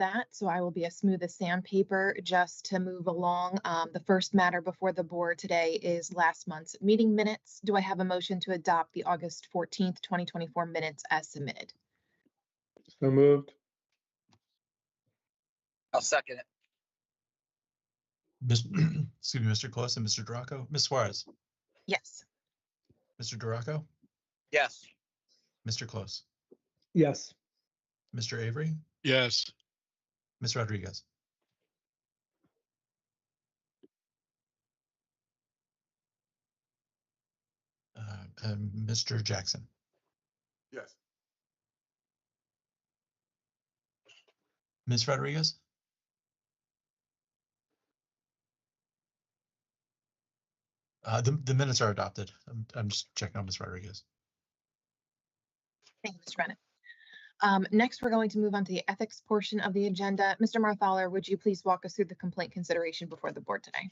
that, so I will be as smooth as sandpaper just to move along. The first matter before the board today is last month's meeting minutes. Do I have a motion to adopt the August 14th, 2024 minutes as submitted? So moved. I'll second it. Excuse me, Mr. Close and Mr. Duraco. Ms. Suarez. Yes. Mr. Duraco. Yes. Mr. Close. Yes. Mr. Avery. Yes. Ms. Rodriguez. And Mr. Jackson. Yes. Ms. Rodriguez. The minutes are adopted. I'm just checking on Ms. Rodriguez. Thank you, Mr. Bennett. Next, we're going to move on to the ethics portion of the agenda. Mr. Marthaler, would you please walk us through the complaint consideration before the board today?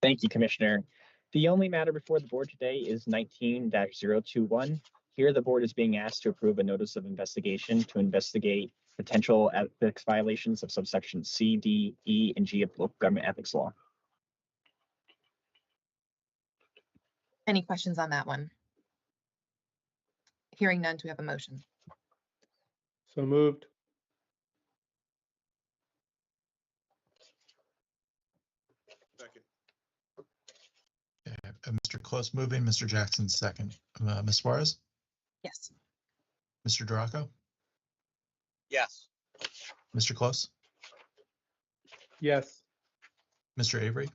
Thank you, Commissioner. The only matter before the board today is 19-021. Here, the board is being asked to approve a notice of investigation to investigate potential ethics violations of subsection C, D, E, and G of local government ethics law. Any questions on that one? Hearing none, do we have a motion? So moved. Second. Mr. Close moving, Mr. Jackson second. Ms. Suarez. Yes. Mr. Duraco. Yes. Mr. Close. Yes. Mr. Avery.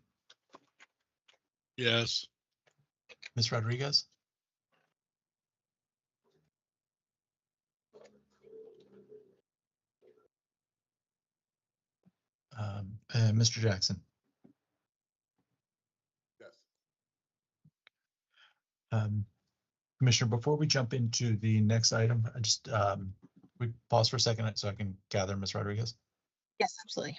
Yes. Ms. Rodriguez. And Mr. Jackson. Yes. Commissioner, before we jump into the next item, I just we pause for a second so I can gather Ms. Rodriguez. Yes, absolutely.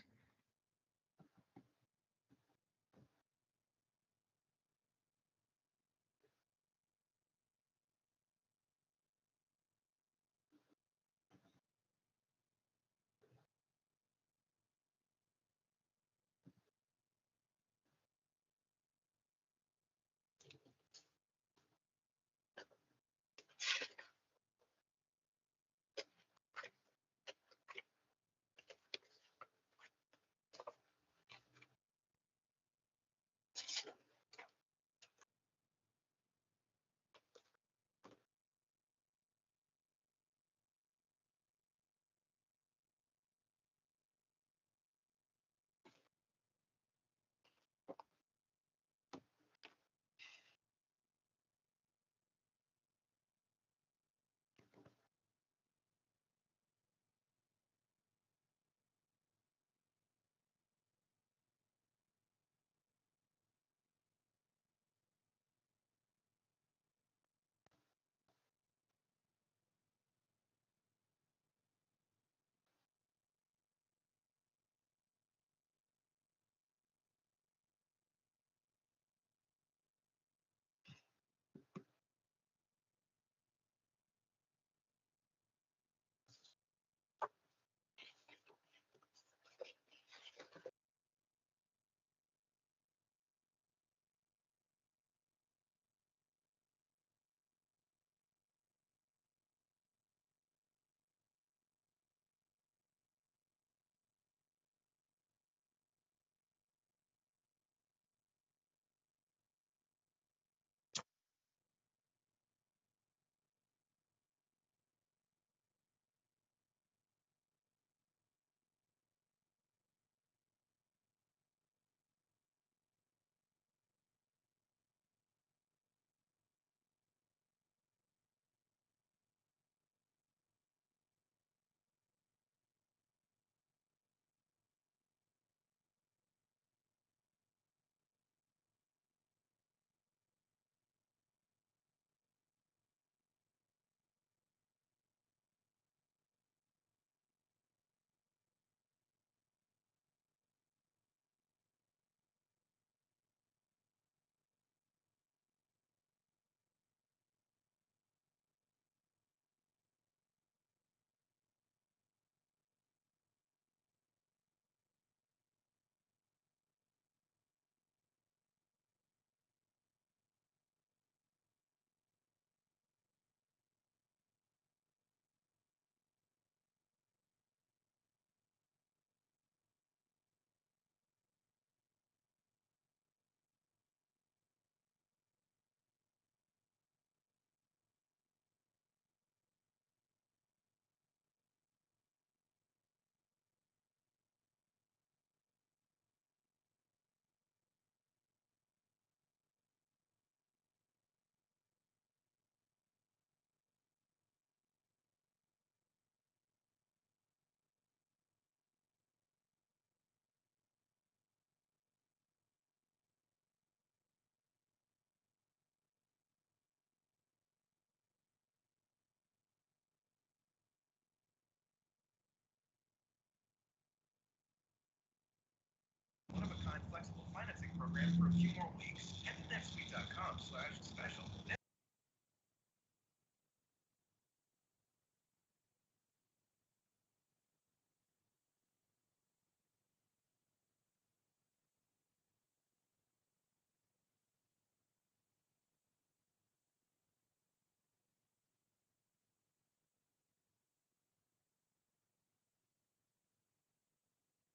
program for a few more weeks. Head to netsuite.com/special.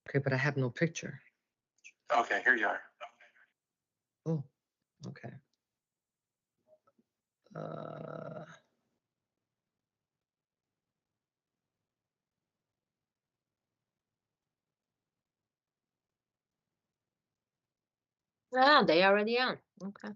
Okay, but I have no picture. Okay, here you are. Oh, okay. Uh, Ah, they already on. Okay.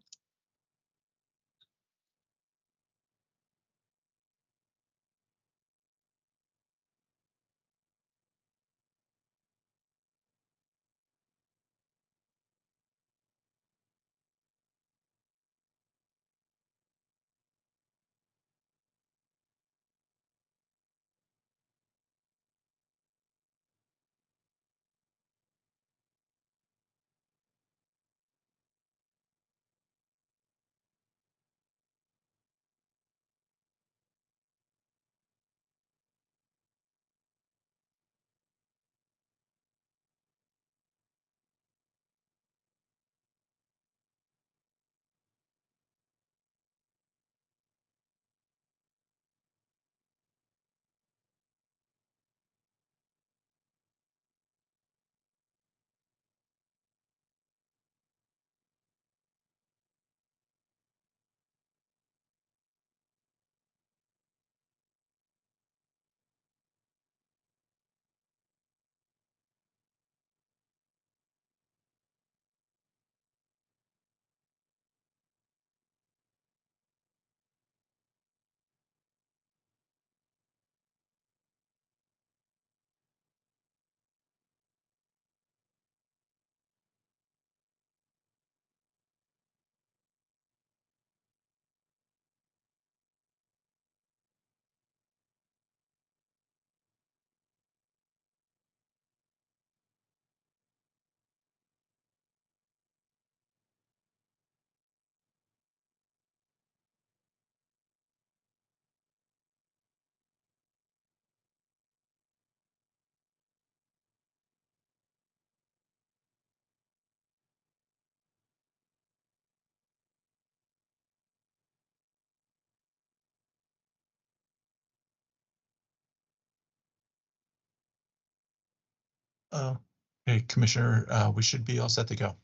Okay, Commissioner, we should be all set to go.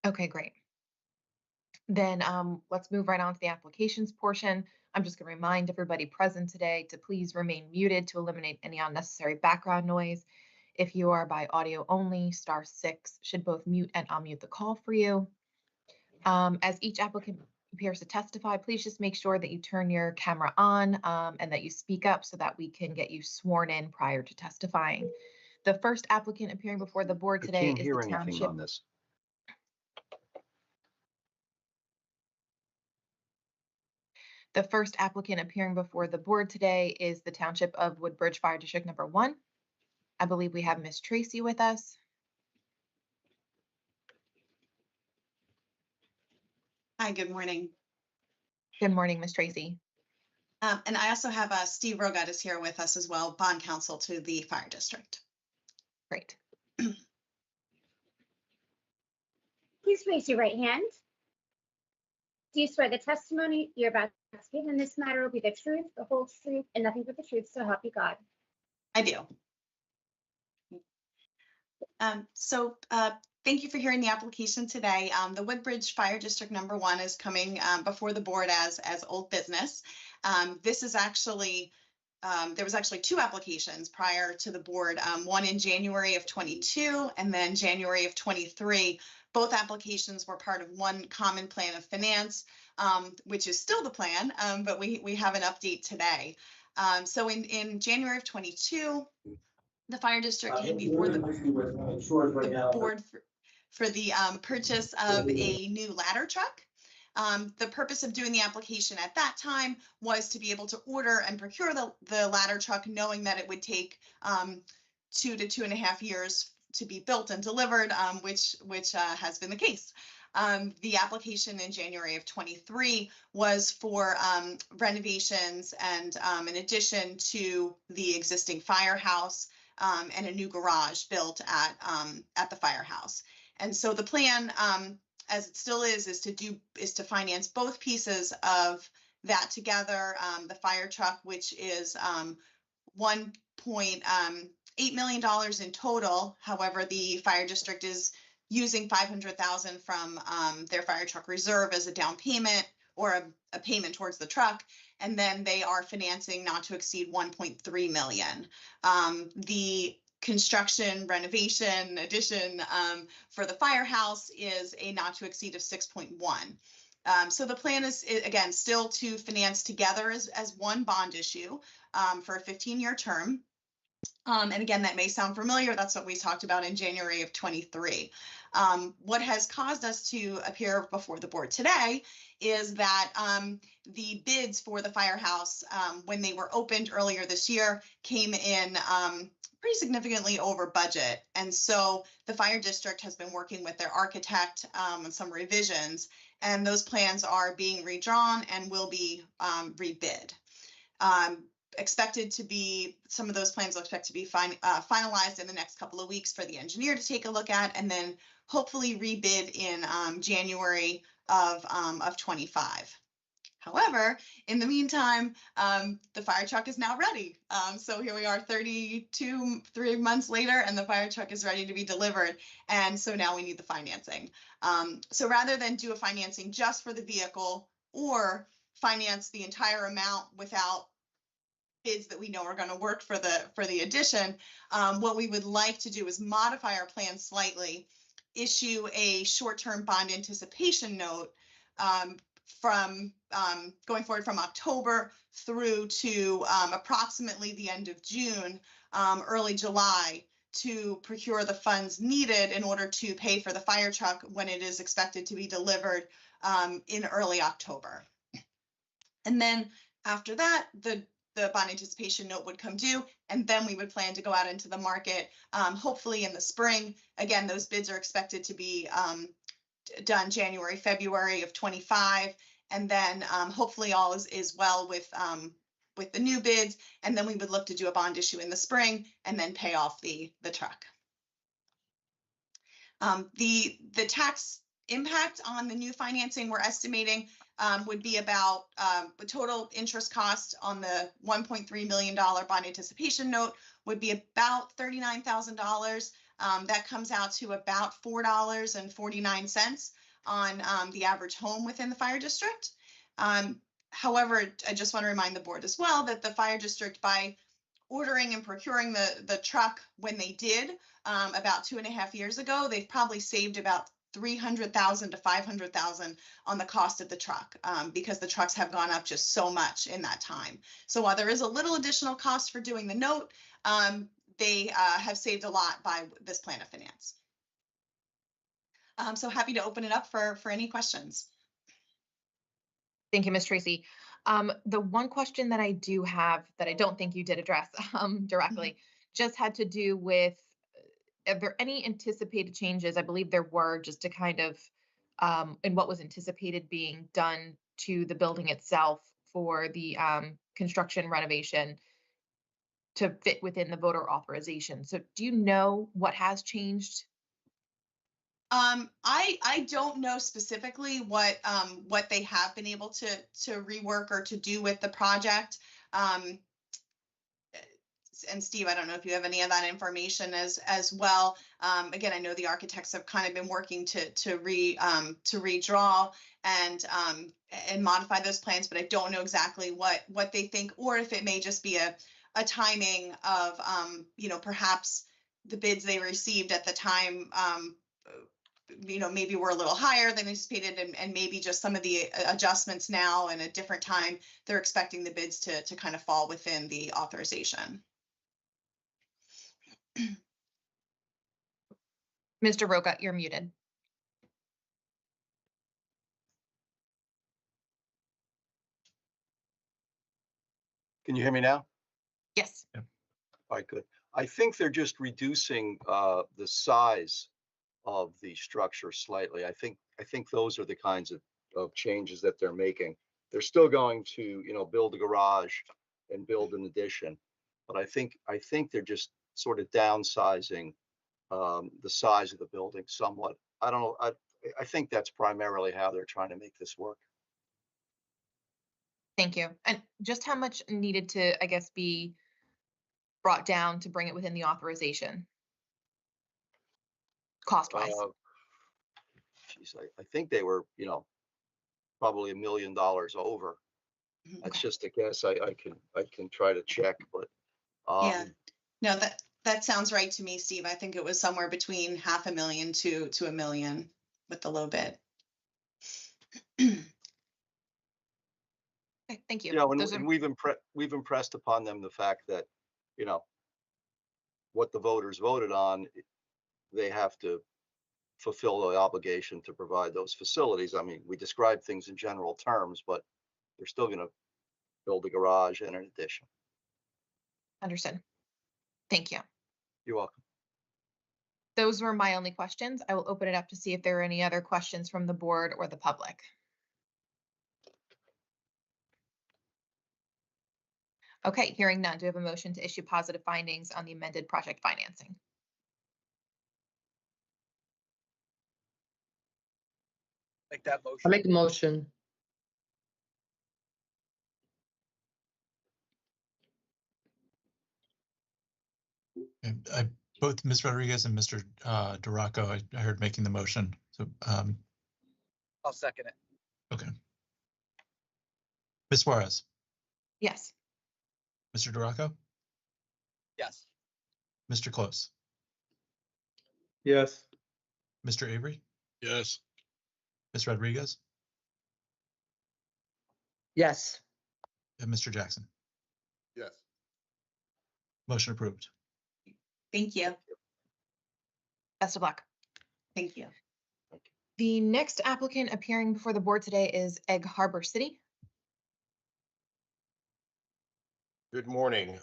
Okay, great. Then let's move right on to the applications portion. I'm just going to remind everybody present today to please remain muted to eliminate any unnecessary background noise. If you are by audio only, *6 should both mute and unmute the call for you. As each applicant prepares to testify, please just make sure that you turn your camera on and that you speak up so that we can get you sworn in prior to testifying. The first applicant appearing before the board I today can't is hear the anything township. on this. The first applicant appearing before the board today is the Township of Woodbridge Fire District Number 1. I believe we have Ms. Tracy with us. Hi, good morning. Good morning, Ms. Tracy. And I also have Steve Rogat is here with us as well, bond counsel to the fire district. Great. Please raise your right hand. Do you swear the testimony you're about to give in this matter will be the truth, the whole truth, and nothing but the truth, so help you God? I do. Thank you for hearing the application today. The Woodbridge Fire District Number 1 is coming before the board as old business. This is actually, there was actually 2 applications prior to the board, one in January of 22 and then January of 23. Both applications were part of one common plan of finance, which is still the plan, but we have an update today. So in January of 22, the fire district came before the board for the purchase of a new ladder truck. The purpose of doing the application at that time was to be able to order and procure the ladder truck, knowing that it would take 2 to 2.5 years to be built and delivered, which has been the case. The application in January of 23 was for renovations and an addition to the existing firehouse and a new garage built at the firehouse. And so the plan, as it still is to finance both pieces of that together. The fire truck, which is $1.8 million in total. However, the fire district is using $500,000 from their fire truck reserve as a down payment or a payment towards the truck, and then they are financing not to exceed $1.3 million. The construction, renovation, addition for the firehouse is a not to exceed of 6.1. So the plan is, again, still to finance together as one bond issue for a 15-year term. And again, that may sound familiar. That's what we talked about in January of 23. What has caused us to appear before the board today is that the bids for the firehouse, when they were opened earlier this year, came in pretty significantly over budget. And so the fire district has been working with their architect on some revisions, and those plans are being redrawn and will be rebid. Expected to be, some of those plans will expect to be finalized in the next couple of weeks for the engineer to take a look at, and then hopefully rebid in January of 25. However, in the meantime, the fire truck is now ready. So here we are 3 months later, and the fire truck is ready to be delivered. And so now we need the financing. So rather than do a financing just for the vehicle or finance the entire amount without bids that we know are going to work for the addition, what we would like to do is modify our plan slightly, issue a short-term bond anticipation note from going forward from October through to approximately the end of June, early July, to procure the funds needed in order to pay for the fire truck when it is expected to be delivered in early October. And then after that, the bond anticipation note would come due, and then we would plan to go out into the market, hopefully in the spring. Again, those bids are expected to be done January, February of 25, and then hopefully all is well with the new bids, and then we would look to do a bond issue in the spring and then pay off the truck. The tax impact on the new financing we're estimating would be about the total interest cost on the $1.3 million bond anticipation note would be about $39,000. That comes out to about $4.49 on the average home within the fire district. However, I just want to remind the board as well that the fire district, by ordering and procuring the truck when they did about 2.5 years ago, they've probably saved about $300,000 to $500,000 on the cost of the truck because the trucks have gone up just so much in that time. So while there is a little additional cost for doing the note, they have saved a lot by this plan of finance. So happy to open it up for any questions. Thank you, Ms. Tracy. The one question that I do have that I don't think you did address directly just had to do with, are there any anticipated changes? I believe there were, just to kind of, in what was anticipated being done to the building itself for the construction renovation to fit within the voter authorization. So do you know what has changed? I don't know specifically what they have been able to rework or to do with the project. And Steve, I don't know if you have any of that information as well. Again, I know the architects have kind of been working to redraw and modify those plans, but I don't know exactly what they think, or if it may just be a timing of perhaps the bids they received at the time maybe were a little higher than anticipated, and maybe just some of the adjustments now and a different time, they're expecting the bids to kind of fall within the authorization. Mr. Roca, you're muted. Can you hear me now? Yes. All right, good. I think they're just reducing the size of the structure slightly. I think those are the kinds of changes that they're making. They're still going to, you know, build a garage and build an addition, but I think they're just sort of downsizing the size of the building somewhat. I don't know. I think that's primarily how they're trying to make this work. Thank you. And just how much needed to, I guess, be brought down to bring it within the authorization? Cost-wise? Geez, I think they were, you know, probably $1 million over. Mhm. That's just a guess. I can try to check, but Yeah. No, that sounds right to me, Steve. I think it was somewhere between $500,000 to $1 million with the low bid. Okay, thank you. you know, Those and are, we've impressed upon them the fact that, you know, what the voters voted on, they have to fulfill the obligation to provide those facilities. I mean, we describe things in general terms, but they're still going to build a garage and an addition. understood. Thank you. You're welcome. Those were my only questions. I will open it up to see if there are any other questions from the board or the public. Okay, hearing none. Do we have a motion to issue positive findings on the amended project financing? Make that I motion. make a motion. And both Ms. Rodriguez and Mr. Duraco, I heard making the motion. So, I'll second it. okay. Ms. Suarez, Yes. Mr. Duraco, Yes. Mr. Close, Yes. Mr. Avery, Yes. Ms. Rodriguez, Yes. and Mr. Jackson. Yes. Motion approved. Thank you. Best of luck. Thank you. The next applicant appearing before the board today is Egg Harbor City. Good morning,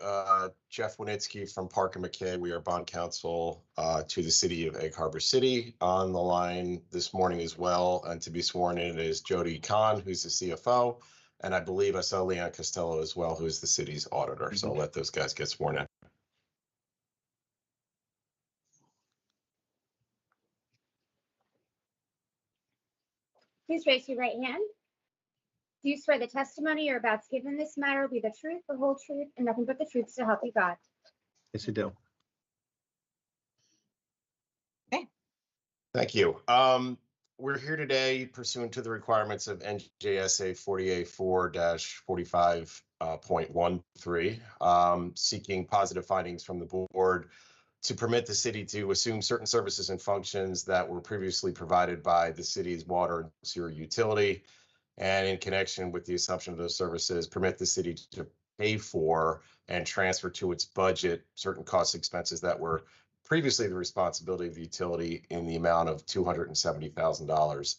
Jeff Winitsky from Parker McKay. We are bond counsel to the city of Egg Harbor City. On the line this morning as well, and to be sworn in is Jody Kahn, who's the CFO, and I believe I saw Leon Costello as well, who is the city's auditor. So I'll let those guys get sworn in. Please raise your right hand. Do you swear the testimony you're about to give in this matter will be the truth, the whole truth, and nothing but the truth, so help you God? Yes, you do. Thank you. We're here today pursuant to the requirements of NJSA 48-4-45.13, seeking positive findings from the board to permit the city to assume certain services and functions that were previously provided by the city's water and sewer utility. And in connection with the assumption of those services, permit the city to pay for and transfer to its budget certain cost expenses that were previously the responsibility of the utility in the amount of $270,000.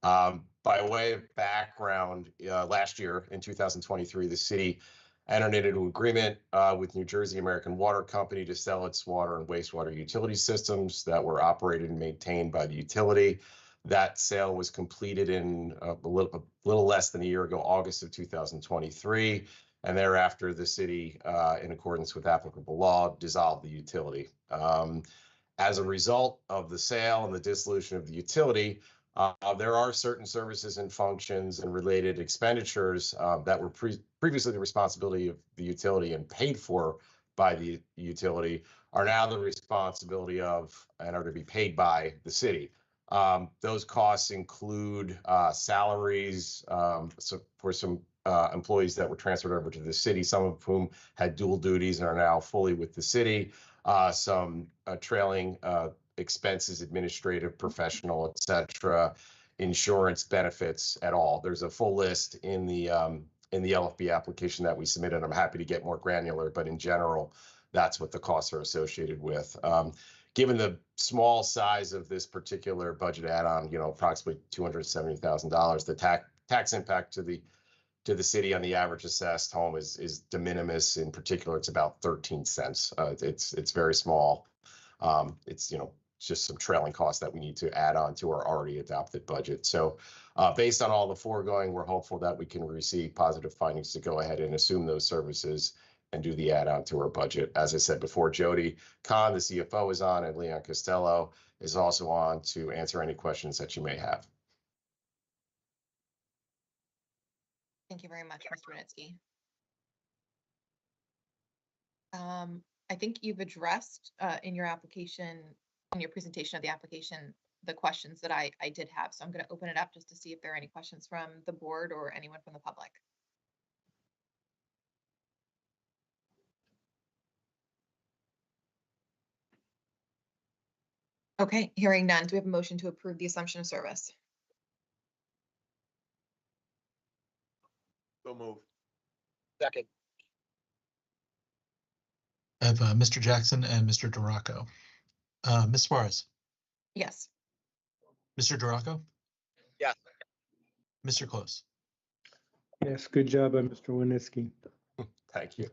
By way of background, last year in 2023, the city entered into an agreement with New Jersey American Water Company to sell its water and wastewater utility systems that were operated and maintained by the utility. That sale was completed in a little less than a year ago, August of 2023. And thereafter, the city, in accordance with applicable law, dissolved the utility. As a result of the sale and the dissolution of the utility, there are certain services and functions and related expenditures that were previously the responsibility of the utility and paid for by the utility are now the responsibility of and are to be paid by the city. Those costs include salaries for some employees that were transferred over to the city, some of whom had dual duties and are now fully with the city, some trailing expenses, administrative, professional, et cetera, insurance benefits at all. There's a full list in the LFB application that we submitted. I'm happy to get more granular, but in general, that's what the costs are associated with. Given the small size of this particular budget add-on, approximately $270,000, the tax impact to the to the city on the average assessed home is de minimis. In particular, it's about 13 cents. It's very small. It's, you know, just some trailing costs that we need to add on to our already adopted budget. So based on all the foregoing, we're hopeful that we can receive positive findings to go ahead and assume those services and do the add-on to our budget. As I said before, Jody Kahn, the CFO, is on, and Leon Costello is also on to answer any questions that you may have. Thank you very much, Mr. Winitsky. I think you've addressed in your application, in your presentation of the application, the questions that I did have. So I'm going to open it up just to see if there are any questions from the board or anyone from the public. Okay, hearing none. Do we have a motion to approve the assumption of service? So move. Second. I have Mr. Jackson and Mr. Duraco. Ms. Suarez, Yes. Mr. Duraco, Yes. Mr. Close. Yes, good job by Mr. Winitsky. Thank you.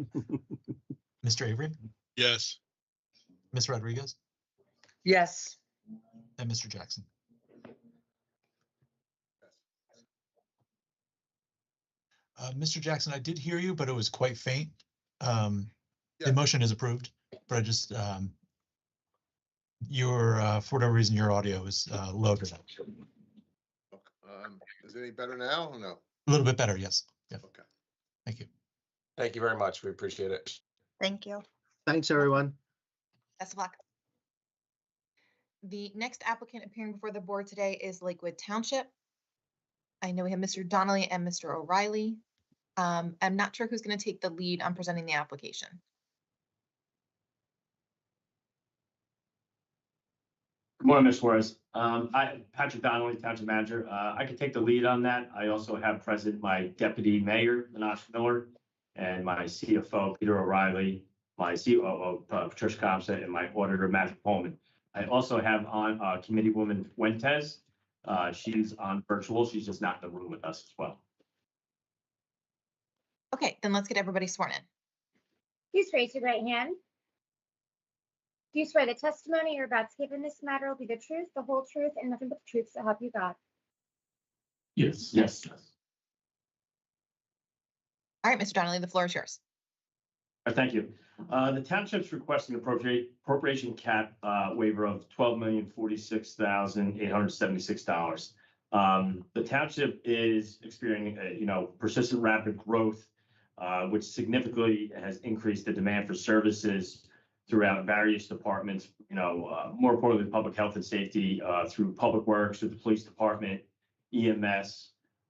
Mr. Avery, Yes. Ms. Rodriguez, Yes. and Mr. Jackson. Mr. Jackson, I did hear you, but it was quite faint. The motion is approved, but I just, for whatever reason, your audio is loaded up. Is it any better now or no? A little bit better, yes. Yeah. Okay. Thank you. Thank you very much. We appreciate it. Thank you. Thanks, everyone. Best of luck. The next applicant appearing before the board today is Lakewood Township. I know we have Mr. Donnelly and Mr. O'Reilly. I'm not sure who's going to take the lead on presenting the application. Good morning, Ms. Suarez. Patrick Donnelly, Township Manager. I can take the lead on that. I also have present my Deputy Mayor, Minash Miller, and my CFO, Peter O'Reilly, my COO, Patricia Comsa, and my Auditor, Matthew Pullman. I also have on Committeewoman Fuentes. She's on virtual. She's just not in the room with us as well. Okay, then let's get everybody sworn in. Please raise your right hand. Do you swear the testimony you're about to give in this matter will be the truth, the whole truth, and nothing but the truth, so help you God? Yes. Yes. All right, Mr. Donnelly, the floor is yours. Thank you. The township's requesting appropriation cap waiver of $12,046,876. The township is experiencing, persistent rapid growth, which significantly has increased the demand for services throughout various departments. More importantly, public health and safety through public works, through the police department, EMS.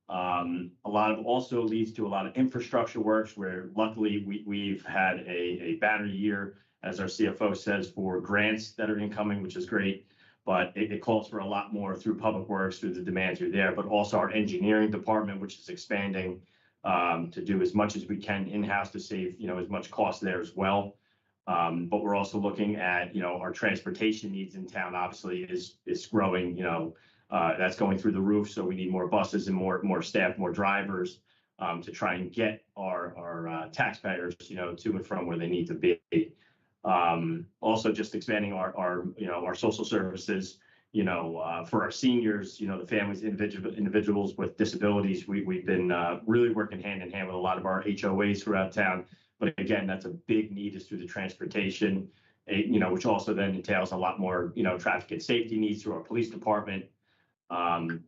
A lot of also leads to a lot of infrastructure works where luckily we've had a banner year, as our CFO says, for grants that are incoming, which is great. But it calls for a lot more through public works, through the demand through there, but also our engineering department, which is expanding to do as much as we can in-house to save, as much cost there as well. But we're also looking at, our transportation needs in town, obviously is growing, that's going through the roof. So we need more buses and more staff, more drivers to try and get our taxpayers, to and from where they need to be. Also just expanding our social services, for our seniors, the families, individuals with disabilities. We've been really working hand in hand with a lot of our HOAs throughout town. But again, that's a big need is through the transportation, which also then entails a lot more, traffic and safety needs through our police department.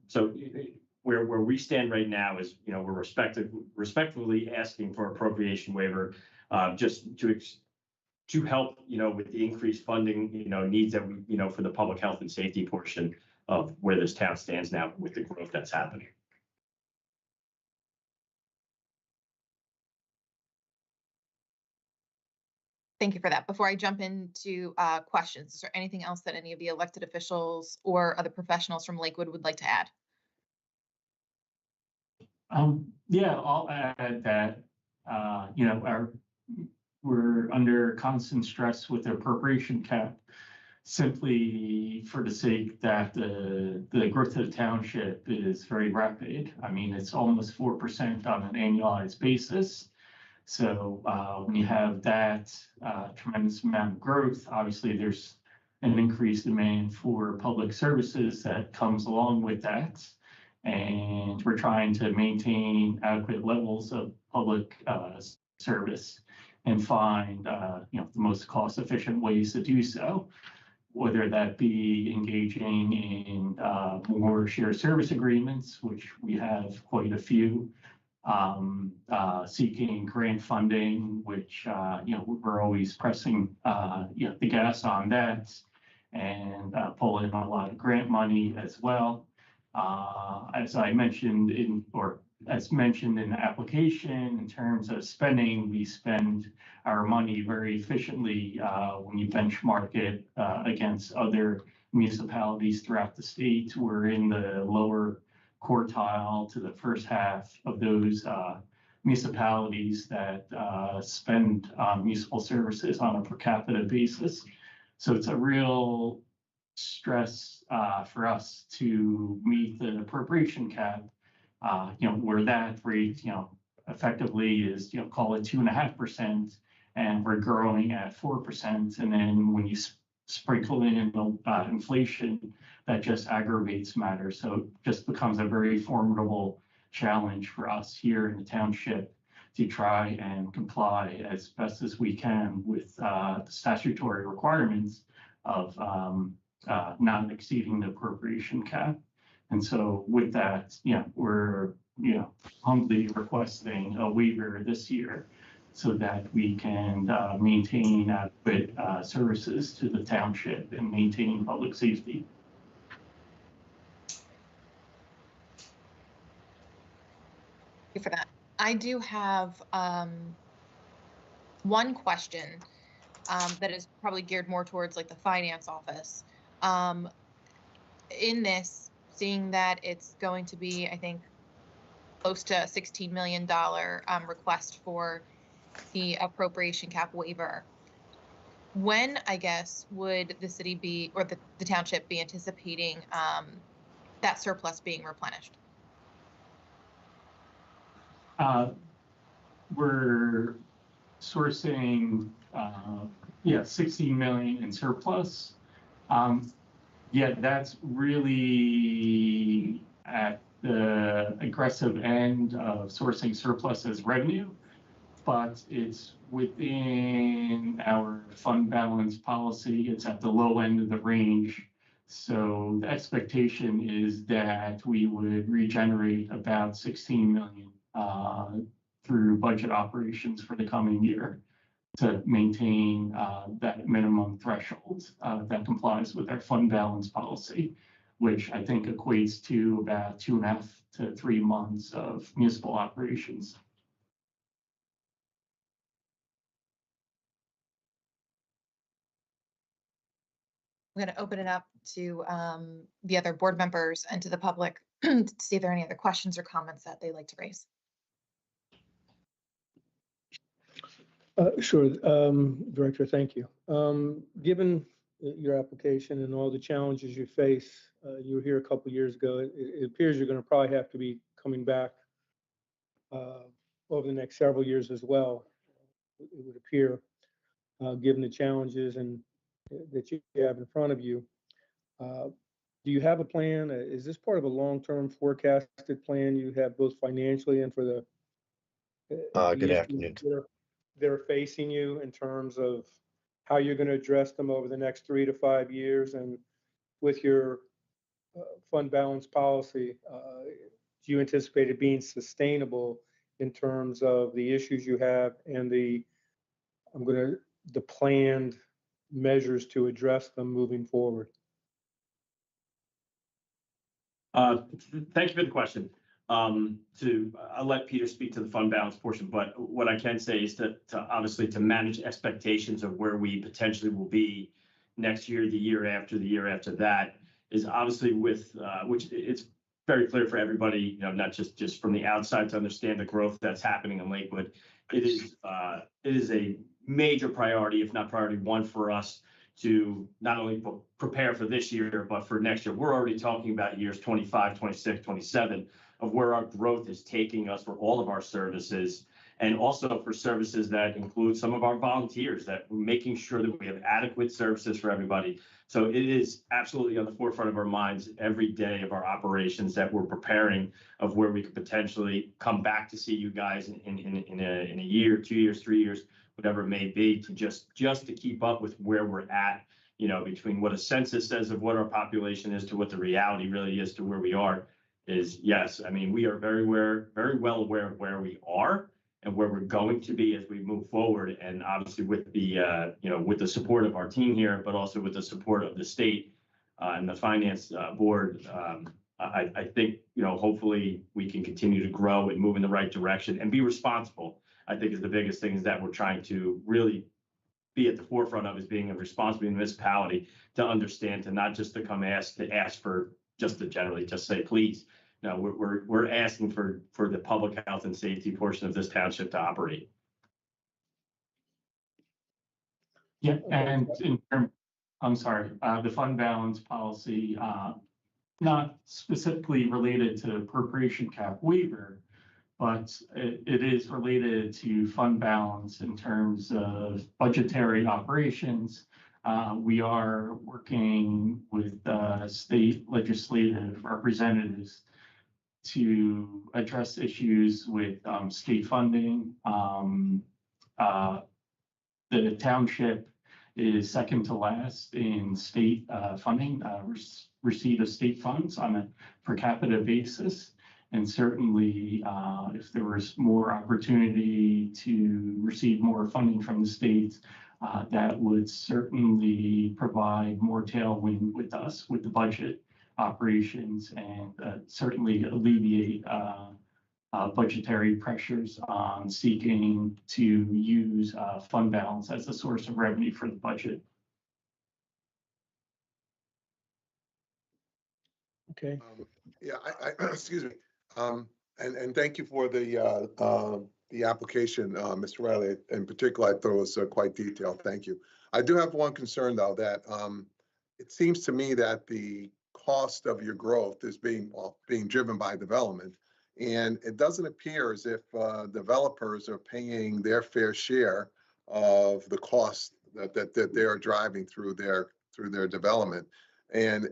So where we stand right now is, we're respectfully asking for appropriation waiver, just to help, with the increased funding, needs that we, for the public health and safety portion of where this town stands now with the growth that's happening. Thank you for that. Before I jump into questions, is there anything else that any of the elected officials or other professionals from Lakewood would like to add? Yeah, I'll add that, we're under constant stress with the appropriation cap. simply for the sake that the growth of the township is very rapid. I mean, it's almost 4% on an annualized basis. So when you have that tremendous amount of growth, obviously there's an increased demand for public services that comes along with that. And we're trying to maintain adequate levels of public service and find the most cost-efficient ways to do so, whether that be engaging in more shared service agreements, which we have quite a few, seeking grant funding, which we're always pressing the gas on that, and pull in a lot of grant money as well. As I mentioned as mentioned in the application, in terms of spending, we spend our money very efficiently when you benchmark it against other municipalities throughout the state. We're in the lower quartile to the first half of those municipalities that spend municipal services on a per capita basis. So it's a real stress for us to meet the appropriation cap, where that rate, effectively is, call it 2.5%, and we're growing at 4%. And then when you sprinkle in inflation, that just aggravates matters. So it just becomes a very formidable challenge for us here in the township to try and comply as best as we can with the statutory requirements of not exceeding the appropriation cap. And so with that, we're humbly requesting a waiver this year so that we can maintain adequate services to the township and maintain public safety. Thank you for that. I do have one question that is probably geared more towards like the finance office. In this, seeing that it's going to be, I think, close to a $16 million request for the appropriation cap waiver, when, I guess, would the city be, or the township be anticipating that surplus being replenished? We're sourcing, 16 million in surplus. That's really at the aggressive end of sourcing surplus as revenue, but it's within our fund balance policy. It's at the low end of the range. So the expectation is that we would regenerate about 16 million through budget operations for the coming year to maintain that minimum threshold that complies with our fund balance policy, which I think equates to about 2.5 to 3 months of municipal operations. I'm going to open it up to the other board members and to the public to see if there are any other questions or comments that they'd like to raise. Sure, Director, thank you. Given your application and all the challenges you face, you were here a couple years ago. It appears you're going to probably have to be coming back over the next several years as well. It would appear, given the challenges and that you have in front of you. Do you have a plan? Is this part of a long-term forecasted plan you have both financially and for the Good afternoon. that are facing you in terms of how you're going to address them over the next 3 to 5 years? And with your fund balance policy, do you anticipate it being sustainable in terms of the issues you have and the planned measures to address them moving forward? Thank you for the question. I'll let Peter speak to the fund balance portion, but what I can say is to obviously to manage expectations of where we potentially will be next year, the year after that, is obviously with which it's very clear for everybody, not just from the outside to understand the growth that's happening in Lakewood. It is a major priority, if not priority one for us, to not only prepare for this year, but for next year. We're already talking about years 25, 26, 27 of where our growth is taking us for all of our services, and also for services that include some of our volunteers, that we're making sure that we have adequate services for everybody. So it is absolutely on the forefront of our minds every day of our operations that we're preparing of where we could potentially come back to see you guys in a year, 2 years, 3 years, whatever it may be, to just to keep up with where we're at, you know, between what a census says of what our population is to what the reality really is to where we are. Is yes, I mean, we are very well aware of where we are and where we're going to be as we move forward. And obviously with the, you know, with the support of our team here, but also with the support of the state and the finance board, I think, you know, hopefully we can continue to grow and move in the right direction and be responsible. I think is the biggest thing is that we're trying to really be at the forefront of, is being a responsible municipality, to understand, to not just to come ask for just to generally just say, please. No, we're asking for the public health and safety portion of this township to operate. Yeah, and in terms, I'm sorry, the fund balance policy, not specifically related to appropriation cap waiver, but it is related to fund balance in terms of budgetary operations. We are working with state legislative representatives to address issues with state funding. The township is second to last in state funding, receipt of state funds on a per capita basis. And certainly, if there was more opportunity to receive more funding from the states, that would certainly provide more tailwind with us, with the budget operations, and certainly alleviate budgetary pressures on seeking to use fund balance as a source of revenue for the budget. Okay. Yeah, I excuse me. And thank you for the application, Mr. Riley. In particular, I thought it was quite detailed. Thank you. I do have one concern, though, that it seems to me that the cost of your growth is being driven by development, and it doesn't appear as if developers are paying their fair share of the cost that they are driving through their development. And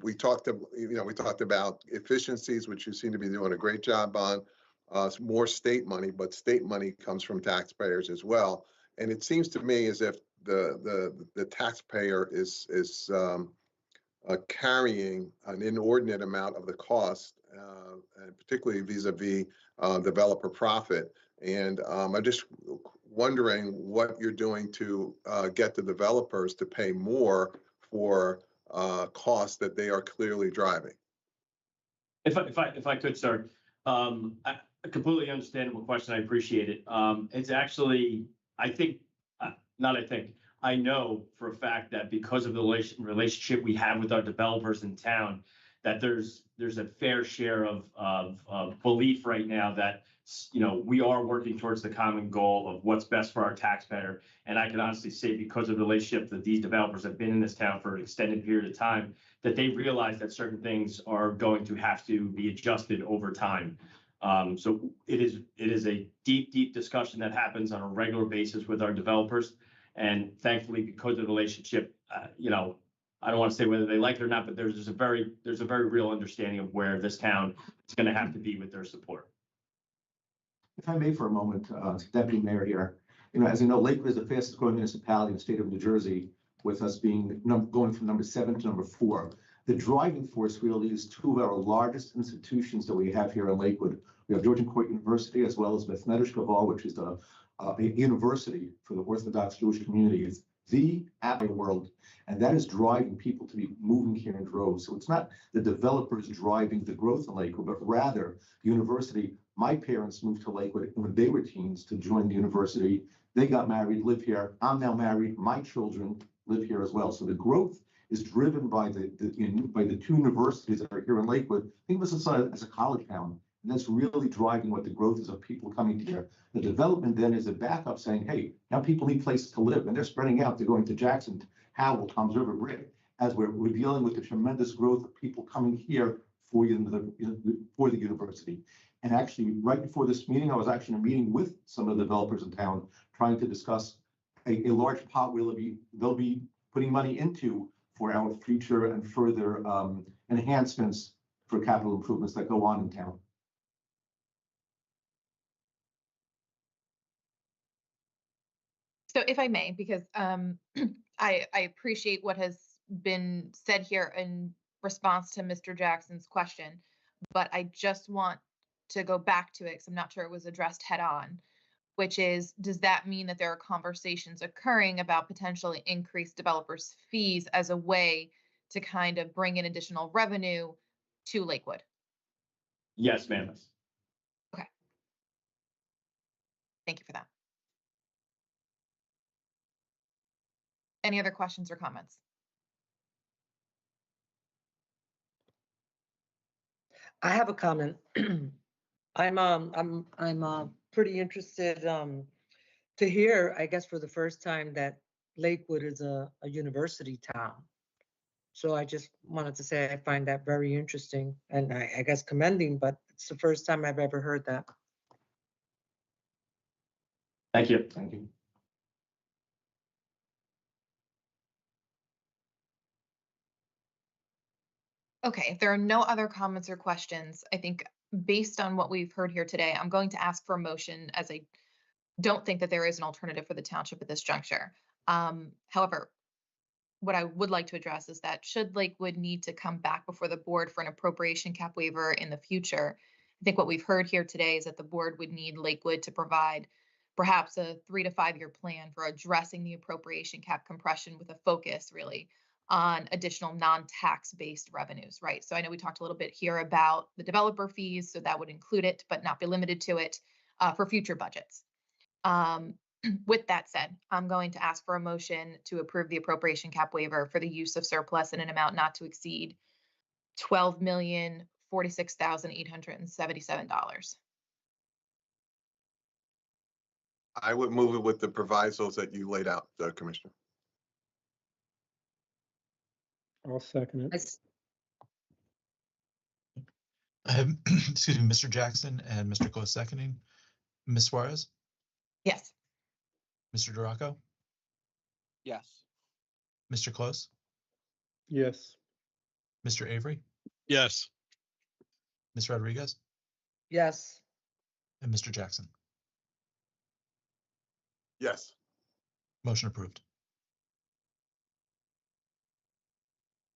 we talked about efficiencies, which you seem to be doing a great job on. More state money, but state money comes from taxpayers as well. And it seems to me as if the taxpayer is carrying an inordinate amount of the cost, and particularly vis-a-vis developer profit. And I'm just wondering what you're doing to get the developers to pay more for costs that they are clearly driving. If I could, sir, a completely understandable question. I appreciate it. It's actually, I know for a fact that because of the relationship we have with our developers in town, that there's a fair share of belief right now that, you know, we are working towards the common goal of what's best for our taxpayer. And I can honestly say, because of the relationship that these developers have been in this town for an extended period of time, that they realize that certain things are going to have to be adjusted over time. So it is a deep discussion that happens on a regular basis with our developers. And thankfully, because of the relationship, you know, I don't want to say whether they like it or not, but there's a very real understanding of where this town is going to have to be with their support. If I may for a moment, Deputy Mayor here, you know, as you know, Lakewood is the fastest growing municipality in the state of New Jersey, with us being going from number 7 to number 4. The driving force really is two of our largest institutions that we have here in Lakewood. We have Georgian Court University, as well as Beth Medesh, which is a university for the Orthodox Jewish community. It's the Apple world, and that is driving people to be moving here in droves. So it's not the developers driving the growth in Lakewood, but rather the university. My parents moved to Lakewood when they were teens to join the university. They got married, live here. I'm now married. My children live here as well. So the growth is driven by the two universities that are here in Lakewood. Think of us as a college town, and that's really driving what the growth is of people coming here. The development then is a backup saying, hey, now people need places to live, and they're spreading out. They're going to Jackson, Howell, Tom's River, Brick, as we're dealing with the tremendous growth of people coming here for the university. And actually, right before this meeting, I was actually in a meeting with some of the developers in town, trying to discuss a large pot where they'll be putting money into for our future and further enhancements for capital improvements that go on in town. So if I may, because I appreciate what has been said here in response to Mr. Jackson's question, but I just want to go back to it because I'm not sure it was addressed head on, which is, does that mean that there are conversations occurring about potentially increased developers' fees as a way to kind of bring in additional revenue to Lakewood? Yes, ma'am. Okay. Thank you for that. Any other questions or comments? I have a comment. I'm pretty interested to hear, I guess, for the first time that Lakewood is a university town. So I just wanted to say I find that very interesting and I guess commending, but it's the first time I've ever heard that. Thank you. Thank you. Okay, if there are no other comments or questions, I think based on what we've heard here today, I'm going to ask for a motion, as I don't think that there is an alternative for the township at this juncture. However, what I would like to address is that should Lakewood need to come back before the board for an appropriation cap waiver in the future, I think what we've heard here today is that the board would need Lakewood to provide perhaps a 3 to 5 year plan for addressing the appropriation cap compression with a focus really on additional non-tax based revenues, right? So I know we talked a little bit here about the developer fees, so that would include it, but not be limited to it for future budgets. With that said, I'm going to ask for a motion to approve the appropriation cap waiver for the use of surplus in an amount not to exceed $12,046,877. I would move it with the provisos that you laid out, Commissioner. I'll second it. Excuse me, Mr. Jackson and Mr. Close seconding. Ms. Suarez? Yes. Mr. Duraco? Yes. Mr. Close? Yes. Mr. Avery? Yes. Ms. Rodriguez? Yes. And Mr. Jackson? Yes. Motion approved.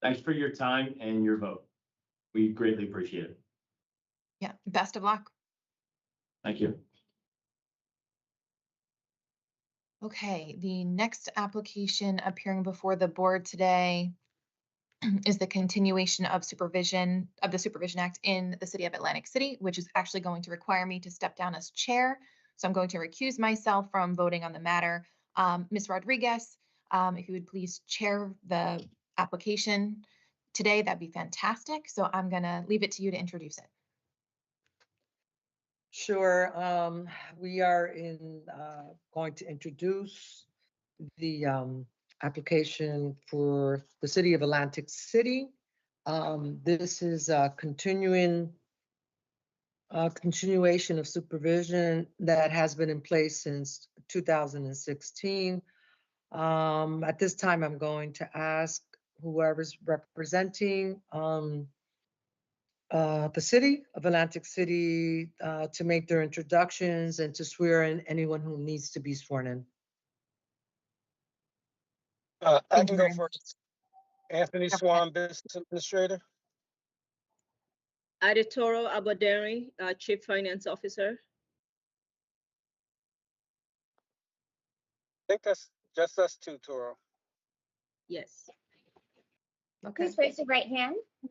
Thanks for your time and your vote. We greatly appreciate it. Yeah, best of luck. Thank you. Okay, the next application appearing before the board today is the continuation of Supervision Act in the city of Atlantic City, which is actually going to require me to step down as chair. So I'm going to recuse myself from voting on the matter. Ms. Rodriguez, if you would please chair the application today, that'd be fantastic. So I'm going to leave it to you to introduce it. Sure. We are going to introduce the application for the city of Atlantic City. This is a continuation of supervision that has been in place since 2016. At this time, I'm going to ask whoever's representing the city of Atlantic City to make their introductions and to swear in anyone who needs to be sworn in. I can go first. Anthony Swan, Business Administrator. Aditoro Abaderi, Chief Finance Officer. I think that's just us two, Toro. Yes. Okay. Please raise your right hand. Do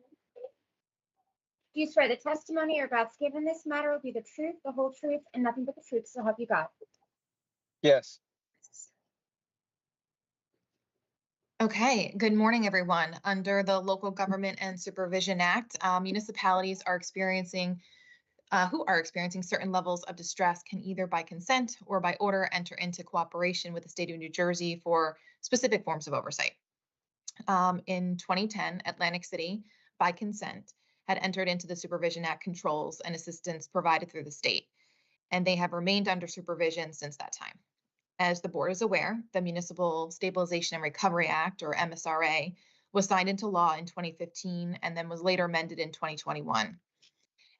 you swear the testimony you're about to give in this matter will be the truth, the whole truth, and nothing but the truth, so help you God? Yes. Okay, good morning, everyone. Under the Local Government and Supervision Act, municipalities are experiencing certain levels of distress can either by consent or by order enter into cooperation with the state of New Jersey for specific forms of oversight. in 2010, Atlantic City, by consent, had entered into the Supervision Act controls and assistance provided through the state, and they have remained under supervision since that time. As the board is aware, the Municipal Stabilization and Recovery Act, or MSRA, was signed into law in 2015 and then was later amended in 2021.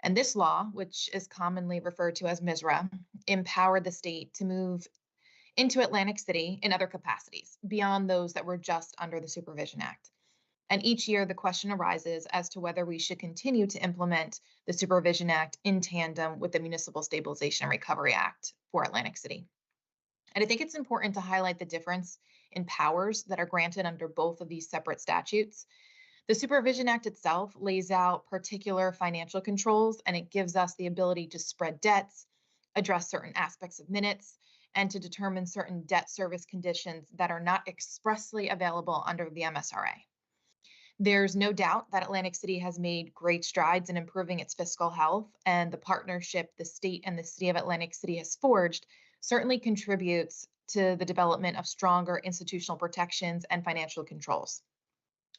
And this law, which is commonly referred to as MSRA, empowered the state to move into Atlantic City in other capacities beyond those that were just under the Supervision Act. And each year the question arises as to whether we should continue to implement the Supervision Act in tandem with the Municipal Stabilization and Recovery Act for Atlantic City. And I think it's important to highlight the difference in powers that are granted under both of these separate statutes. The Supervision Act itself lays out particular financial controls, and it gives us the ability to spread debts, address certain aspects of minutes, and to determine certain debt service conditions that are not expressly available under the MSRA. There's no doubt that Atlantic City has made great strides in improving its fiscal health, and the partnership the state and the city of Atlantic City has forged certainly contributes to the development of stronger institutional protections and financial controls.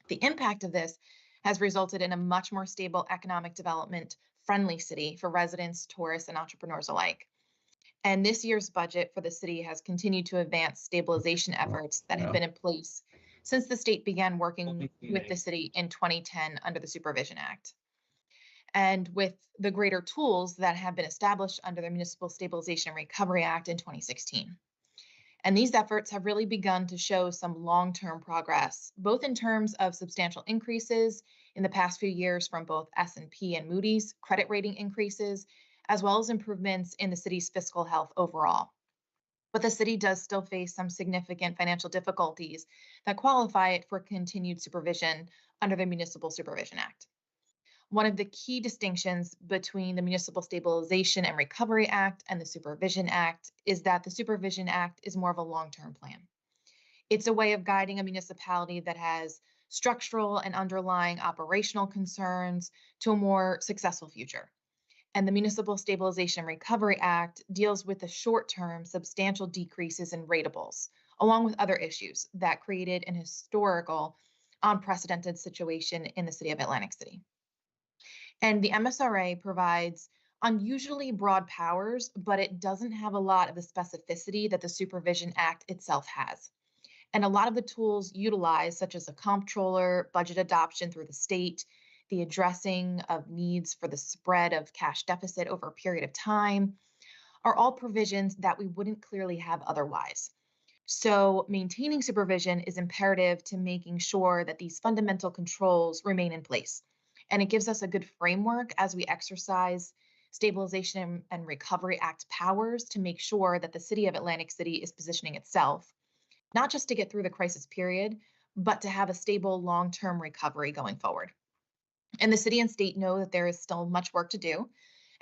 The impact of this has resulted in a much more stable economic development friendly city for residents, tourists, and entrepreneurs alike. And this year's budget for the city has continued to advance stabilization efforts that have been in place since the state began working with the city in 2010 under the Supervision Act. And with the greater tools that have been established under the Municipal Stabilization and Recovery Act in 2016. And these efforts have really begun to show some long-term progress, both in terms of substantial increases in the past few years from both S&P and Moody's credit rating increases, as well as improvements in the city's fiscal health overall. But the city does still face some significant financial difficulties that qualify it for continued supervision under the Municipal Supervision Act. One of the key distinctions between the Municipal Stabilization and Recovery Act and the Supervision Act is that the Supervision Act is more of a long-term plan. It's a way of guiding a municipality that has structural and underlying operational concerns to a more successful future. And the Municipal Stabilization and Recovery Act deals with the short-term substantial decreases in ratables, along with other issues that created an historical, unprecedented situation in the city of Atlantic City. And the MSRA provides unusually broad powers, but it doesn't have a lot of the specificity that the Supervision Act itself has. And a lot of the tools utilized, such as a comptroller, budget adoption through the state, the addressing of needs for the spread of cash deficit over a period of time, are all provisions that we wouldn't clearly have otherwise. So maintaining supervision is imperative to making sure that these fundamental controls remain in place. And it gives us a good framework as we exercise Stabilization and Recovery Act powers to make sure that the city of Atlantic City is positioning itself, not just to get through the crisis period, but to have a stable long-term recovery going forward. And the city and state know that there is still much work to do,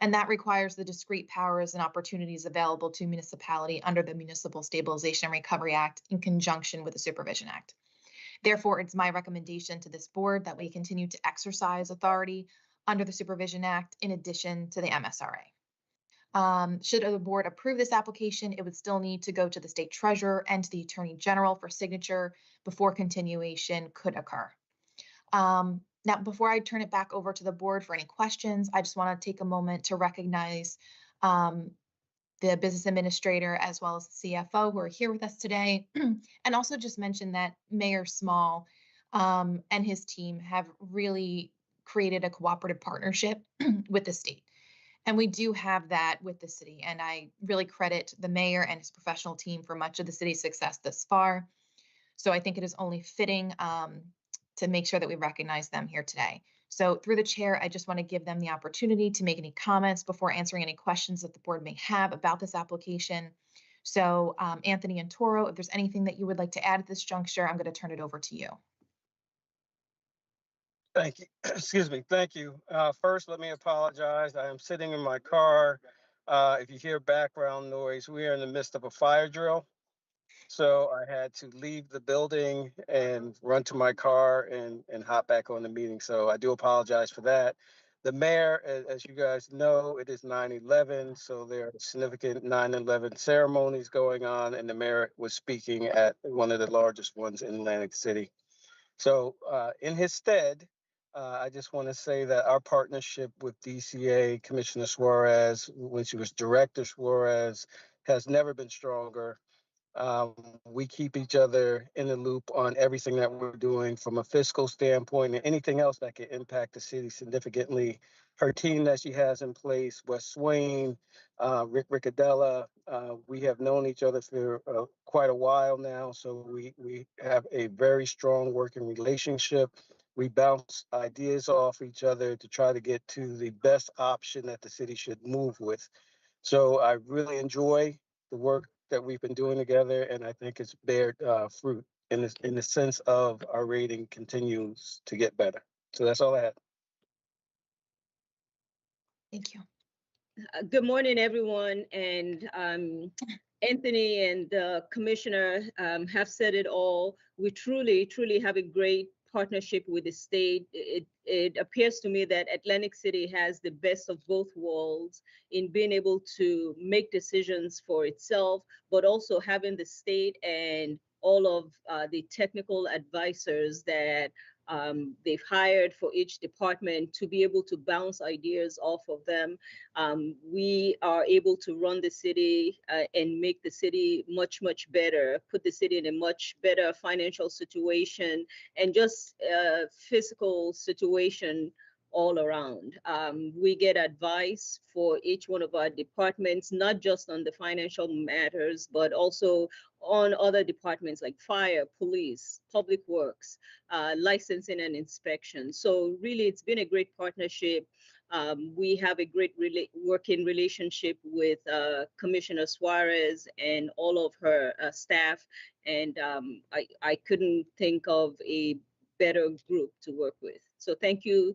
and that requires the discrete powers and opportunities available to municipality under the Municipal Stabilization and Recovery Act in conjunction with the Supervision Act. Therefore, it's my recommendation to this board that we continue to exercise authority under the Supervision Act in addition to the MSRA. Should the board approve this application, it would still need to go to the state treasurer and to the attorney general for signature before continuation could occur. Now, before I turn it back over to the board for any questions, I just want to take a moment to recognize the business administrator as well as the CFO who are here with us today, and also just mention that Mayor Small and his team have really created a cooperative partnership with the state. And we do have that with the city, and I really credit the mayor and his professional team for much of the city's success thus far. So I think it is only fitting to make sure that we recognize them here today. So through the chair, I just want to give them the opportunity to make any comments before answering any questions that the board may have about this application. So Anthony and Toro, if there's anything that you would like to add at this juncture, I'm going to turn it over to you. Thank you. Excuse me. Thank you. First, let me apologize. I am sitting in my car. If you hear background noise, we are in the midst of a fire drill. So I had to leave the building and run to my car and hop back on the meeting. So I do apologize for that. The mayor, as you guys know, it is 9/11. So there are significant 9/11 ceremonies going on, and the mayor was speaking at one of the largest ones in Atlantic City. So in his stead, I just want to say that our partnership with DCA, Commissioner Suarez, when she was Director Suarez, has never been stronger. We keep each other in the loop on everything that we're doing from a fiscal standpoint and anything else that can impact the city significantly. Her team that she has in place, Wes Swain, Rick Riccadella, we have known each other for quite a while now, so we have a very strong working relationship. We bounce ideas off each other to try to get to the best option that the city should move with. So I really enjoy the work that we've been doing together, and I think it's bared fruit in the sense of our rating continues to get better. So that's all I had. Thank you. Good morning, everyone. And Anthony and the commissioner have said it all. We truly have a great partnership with the state. It appears to me that Atlantic City has the best of both worlds in being able to make decisions for itself, but also having the state and all of the technical advisors that they've hired for each department to be able to bounce ideas off of them. We are able to run the city and make the city much better, put the city in a much better financial situation and just physical situation all around. We get advice for each one of our departments, not just on the financial matters, but also on other departments like fire, police, public works, licensing and inspection. So really, it's been a great partnership. We have a great working relationship with Commissioner Suarez and all of her staff. And I couldn't think of a better group to work with. So thank you,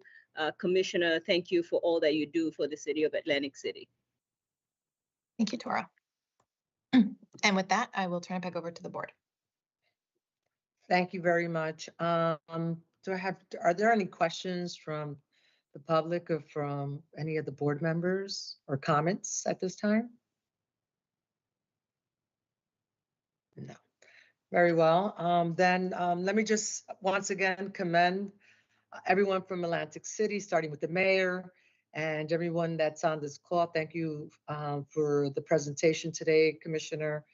Commissioner. Thank you for all that you do for the city of Atlantic City. Thank you, Tora. And with that, I will turn it back over to the board. Thank you very much. Are there any questions from the public or from any of the board members or comments at this time? No. Very well. Then let me just once again commend everyone from Atlantic City, starting with the mayor and everyone that's on this call. Thank you for the presentation today, Commissioner.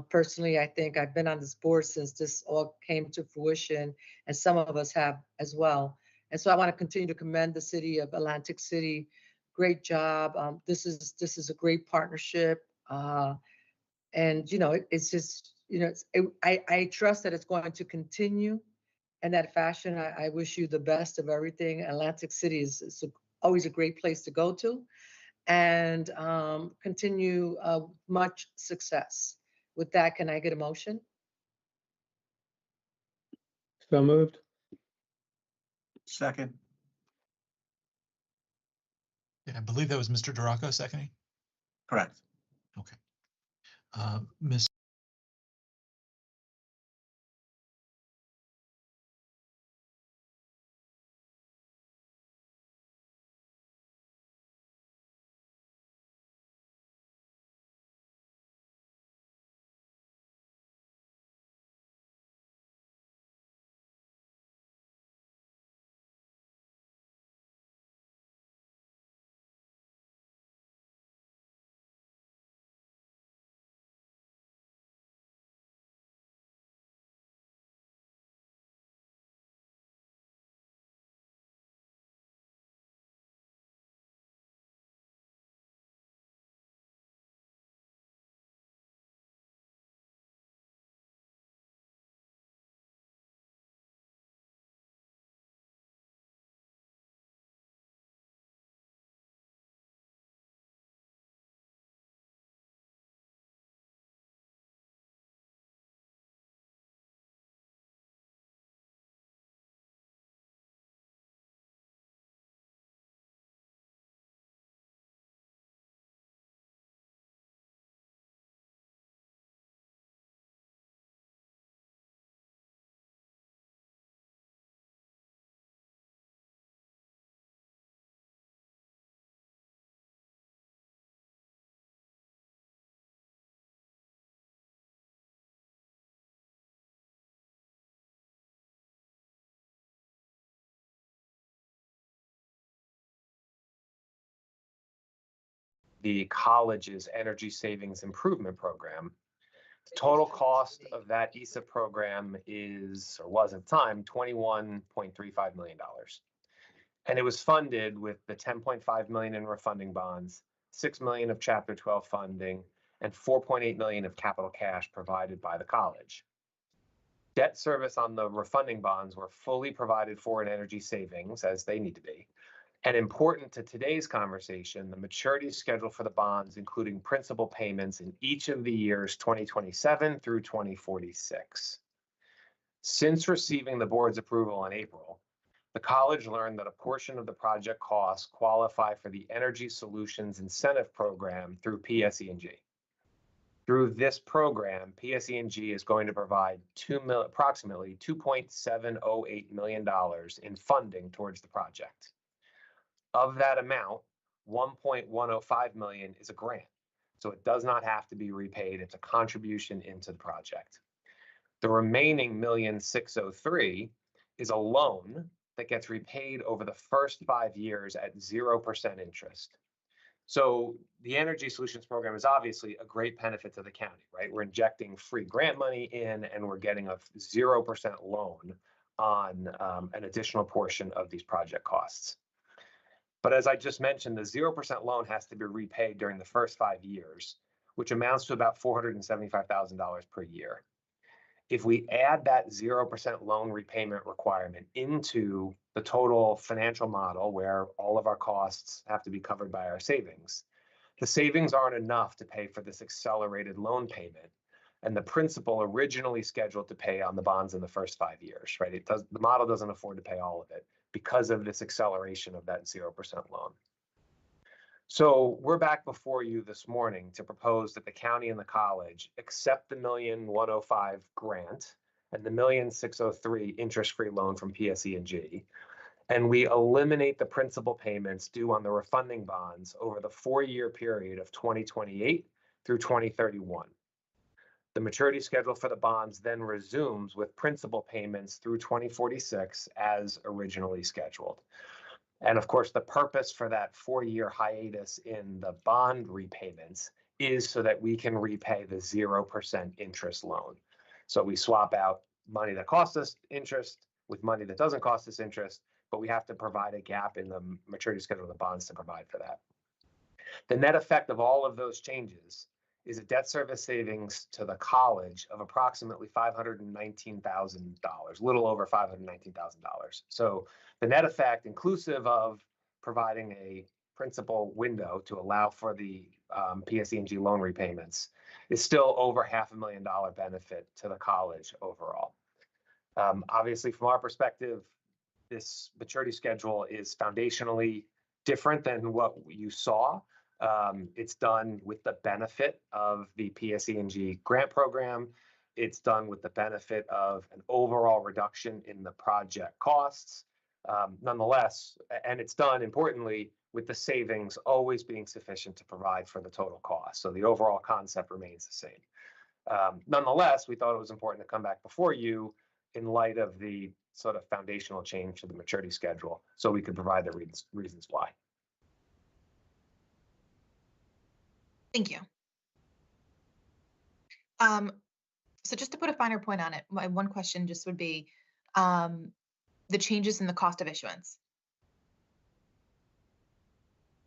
Personally, I think I've been on this board since this all came to fruition, and some of us have as well. And so I want to continue to commend the city of Atlantic City. Great job. This is a great partnership. And, you know, it's just, you know, I trust that it's going to continue in that fashion. I wish you the best of everything. Atlantic City is always a great place to go to, and continue much success. With that, can I get a motion? So moved. Second. Yeah, I believe that was Mr. Duraco seconding. Correct. Okay. Ms. the college's energy savings improvement program. The total cost of that ESIP program is, or was at the time, $21.35 million. And it was funded with the $10.5 million in refunding bonds, $6 million of Chapter 12 funding, and $4.8 million of capital cash provided by the college. Debt service on the refunding bonds were fully provided for in energy savings, as they need to be. And important to today's conversation, the maturity schedule for the bonds, including principal payments in each of the years 2027 through 2046. Since receiving the board's approval in April, the college learned that a portion of the project costs qualify for the Energy Solutions Incentive Program through PSE&G. Through this program, PSE&G is going to provide approximately $2.708 million in funding towards the project. Of that amount, $1.105 million is a grant, so it does not have to be repaid. It's a contribution into the project. The remaining $1,603,000 is a loan that gets repaid over the first 5 years at 0% interest. So the Energy Solutions Program is obviously a great benefit to the county, right? We're injecting free grant money in, and we're getting a 0% loan on an additional portion of these project costs. But as I just mentioned, the 0% loan has to be repaid during the first 5 years, which amounts to about $475,000 per year. If we add that 0% loan repayment requirement into the total financial model where all of our costs have to be covered by our savings, the savings aren't enough to pay for this accelerated loan payment and the principal originally scheduled to pay on the bonds in the first 5 years, right? The model doesn't afford to pay all of it because of this acceleration of that 0% loan. So we're back before you this morning to propose that the county and the college accept the $1,105,000 grant and the $1,603,000 interest-free loan from PSE&G, and we eliminate the principal payments due on the refunding bonds over the 4-year period of 2028 through 2031. The maturity schedule for the bonds then resumes with principal payments through 2046 as originally scheduled. And of course, the purpose for that 4-year hiatus in the bond repayments is so that we can repay the 0% interest loan. So we swap out money that costs us interest with money that doesn't cost us interest, but we have to provide a gap in the maturity schedule of the bonds to provide for that. The net effect of all of those changes is a debt service savings to the college of approximately $519,000, a little over $519,000. So the net effect, inclusive of providing a principal window to allow for the PSE&G loan repayments, is still over $500,000 benefit to the college overall. Obviously, from our perspective, this maturity schedule is foundationally different than what you saw. It's done with the benefit of the PSE&G grant program. It's done with the benefit of an overall reduction in the project costs. Nonetheless, and it's done importantly with the savings always being sufficient to provide for the total cost. So the overall concept remains the same. Nonetheless, we thought it was important to come back before you in light of the sort of foundational change to the maturity schedule so we could provide the reasons why. Thank you. So just to put a finer point on it, my one question just would be the changes in the cost of issuance.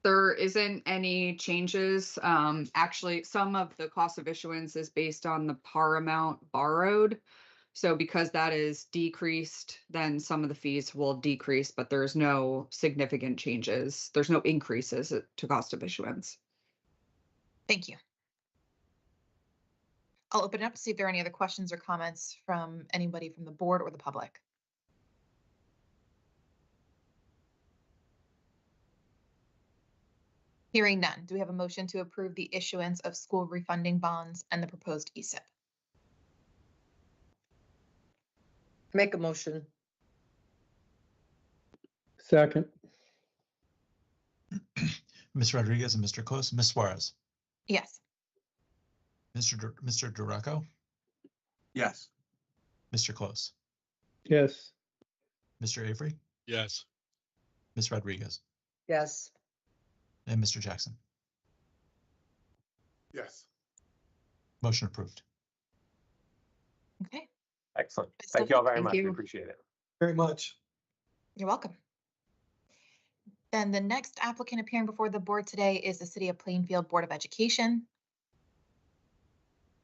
There isn't any changes. Actually, some of the cost of issuance is based on the par amount borrowed. So because that is decreased, then some of the fees will decrease, but there's no significant changes. There's no increases to cost of issuance. Thank you. I'll open it up to see if there are any other questions or comments from anybody from the board or the public. Hearing none, do we have a motion to approve the issuance of school refunding bonds and the proposed ESIP? Make a motion. Second. Ms. Rodriguez and Mr. Close, Ms. Suarez. Yes. Mr. Duraco, Yes. Mr. Close, Yes. Mr. Avery, Yes. Ms. Rodriguez, Yes. and Mr. Jackson. Yes. Motion approved. Okay, Excellent. Best Thank of you all luck. very Thank much. We you. appreciate it. Very much. You're welcome. Then the next applicant appearing before the board today is the City of Plainfield Board of Education.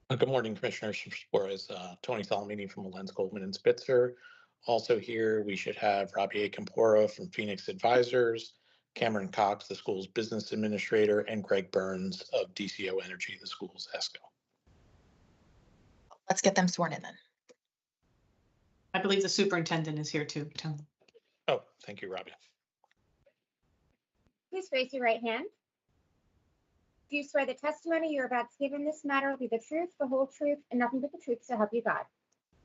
Good morning, Commissioners. Whereas Tony Salamini from Lenz Goldman and Spitzer. Also here, we should have Rabia Campora from Phoenix Advisors, Cameron Cox, the school's business administrator, and Greg Burns of DCO Energy, the school's ESCO. Let's get them sworn in then. I believe the superintendent is here too, Tony. Oh, thank you, Rabia. Please raise your right hand. Do you swear the testimony you're about to give in this matter will be the truth, the whole truth, and nothing but the truth, so help you God?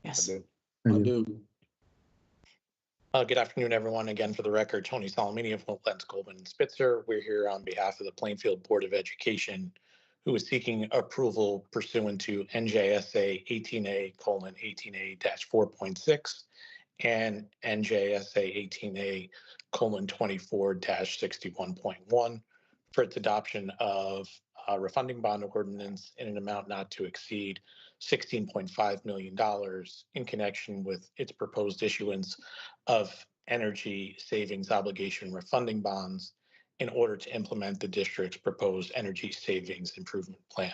Yes. I do. Good afternoon, everyone. Again, for the record, Tony Salamini of Lenz Goldman and Spitzer. We're here on behalf of the Plainfield Board of Education, who is seeking approval pursuant to NJSA 18A:18A-4.6 and NJSA 18A:24-61.1 for its adoption of a refunding bond ordinance in an amount not to exceed $16.5 million in connection with its proposed issuance of energy savings obligation refunding bonds in order to implement the district's proposed energy savings improvement plan.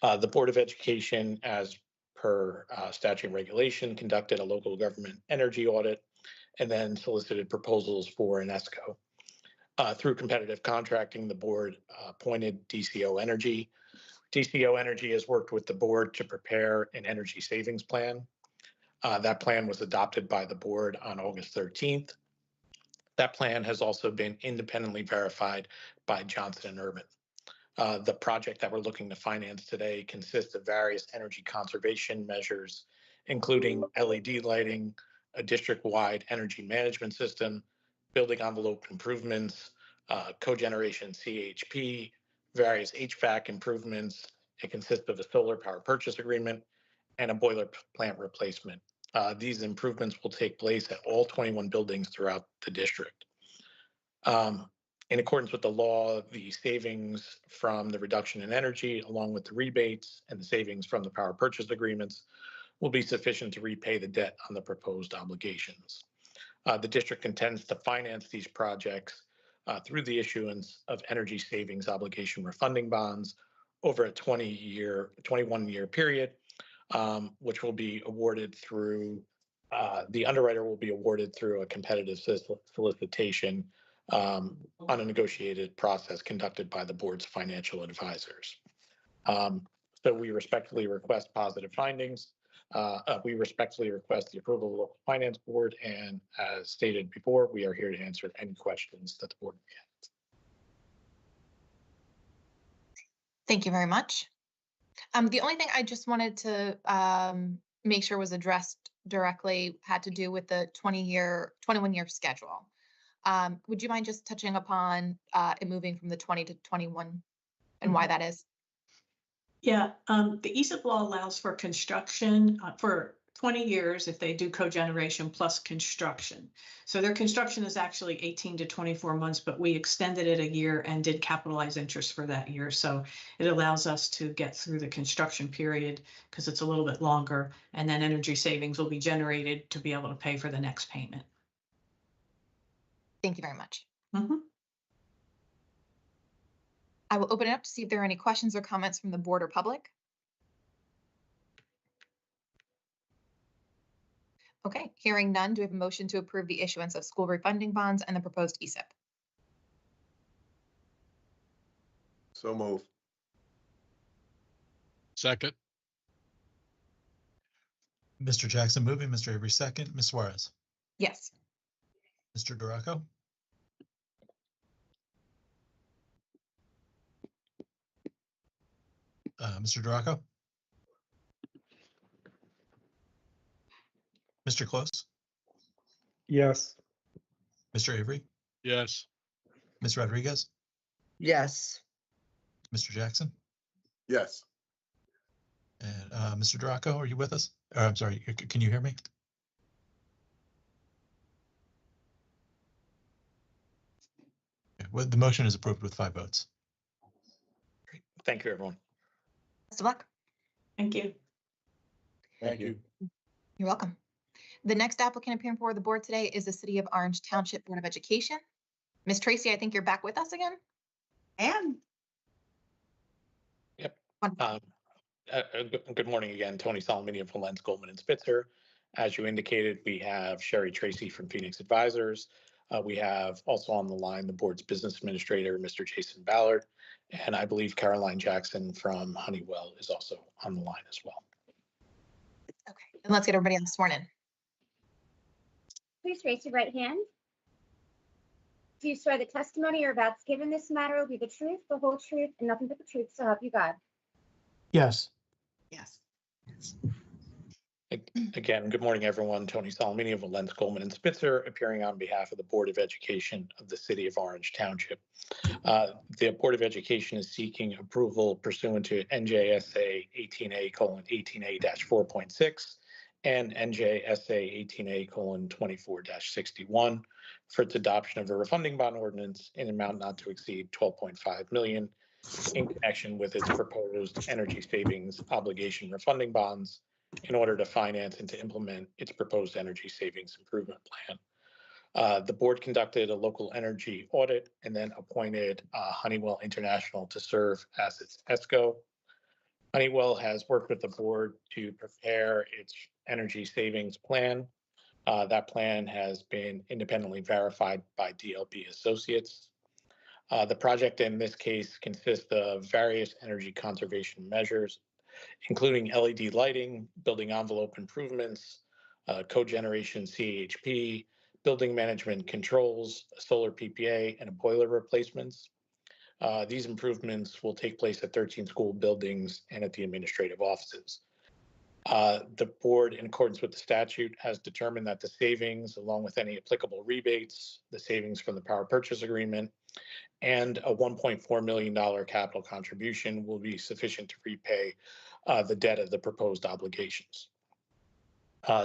The Board of Education, as per statute and regulation, conducted a local government energy audit and then solicited proposals for an ESCO. Through competitive contracting, the board appointed DCO Energy. DCO Energy has worked with the board to prepare an energy savings plan. That plan was adopted by the board on August 13th. That plan has also been independently verified by Johnson & Urban. The project that we're looking to finance today consists of various energy conservation measures, including LED lighting, a district-wide energy management system, building envelope improvements, cogeneration CHP, various HVAC improvements. It consists of a solar power purchase agreement and a boiler plant replacement. These improvements will take place at all 21 buildings throughout the district. In accordance with the law, the savings from the reduction in energy, along with the rebates and the savings from the power purchase agreements, will be sufficient to repay the debt on the proposed obligations. The district intends to finance these projects through the issuance of energy savings obligation refunding bonds over a 21-year period, which will be awarded through, the underwriter will be awarded through a competitive solicitation on a negotiated process conducted by the board's financial advisors. So we respectfully request positive findings. We respectfully request the approval of the local finance board, and as stated before, we are here to answer any questions that the board may have. Thank you very much. The only thing I just wanted to make sure was addressed directly had to do with the 21-year schedule. Would you mind just touching upon it moving from the 20 to 21 and why that is? Yeah, the ESIP law allows for construction for 20 years if they do cogeneration plus construction. So their construction is actually 18 to 24 months, but we extended it a year and did capitalize interest for that year. So it allows us to get through the construction period because it's a little bit longer, and then energy savings will be generated to be able to pay for the next payment. Thank you very much. Mm-hmm. I will open it up to see if there are any questions or comments from the board or public. Okay, hearing none, do we have a motion to approve the issuance of school refunding bonds and the proposed ESIP? So move. Second. Mr. Jackson moving, Mr. Avery second, Ms. Suarez, Yes. Mr. Duraco, Mr. Duraco, Mr. Close, Yes. Mr. Avery, Yes. Ms. Rodriguez, Yes. Mr. Jackson, Yes. and Mr. Duraco, are you with us? I'm sorry, can you hear me? Okay, well, the motion is approved with 5 votes. Thank you, everyone. Best of luck. Thank you. Thank you. You're welcome. The next applicant appearing before the board today is the City of Orange Township Board of Education. Ms. Tracy, I think you're back with us again. And Yep. Good morning again, Tony Solomini from Lenz, Goldman and Spitzer. As you indicated, we have Sherry Tracy from Phoenix Advisors. We have also on the line the board's business administrator, Mr. Jason Ballard, and I believe Caroline Jackson from Honeywell is also on the line as well. Okay, and let's get everybody on sworn in. Please raise your right hand. Do you swear the testimony you're about to give in this matter will be the truth, the whole truth, and nothing but the truth, so help you God? Yes. yes. Again, good morning, everyone. Tony Solomini of Lenz, Goldman and Spitzer, appearing on behalf of the Board of Education of the City of Orange Township. The Board of Education is seeking approval pursuant to NJSA 18A:18A-4.6 and NJSA 18A:24-61 for its adoption of a refunding bond ordinance in amount not to exceed $12.5 million in connection with its proposed energy savings obligation refunding bonds in order to finance and to implement its proposed energy savings improvement plan. The board conducted a local energy audit and then appointed Honeywell International to serve as its ESCO. Honeywell has worked with the board to prepare its energy savings plan. That plan has been independently verified by DLB Associates. The project in this case consists of various energy conservation measures, including LED lighting, building envelope improvements, cogeneration CHP, building management controls, solar PPA, and boiler replacements. These improvements will take place at 13 school buildings and at the administrative offices. The board, in accordance with the statute, has determined that the savings, along with any applicable rebates, the savings from the power purchase agreement, and a $1.4 million capital contribution will be sufficient to repay the debt of the proposed obligations.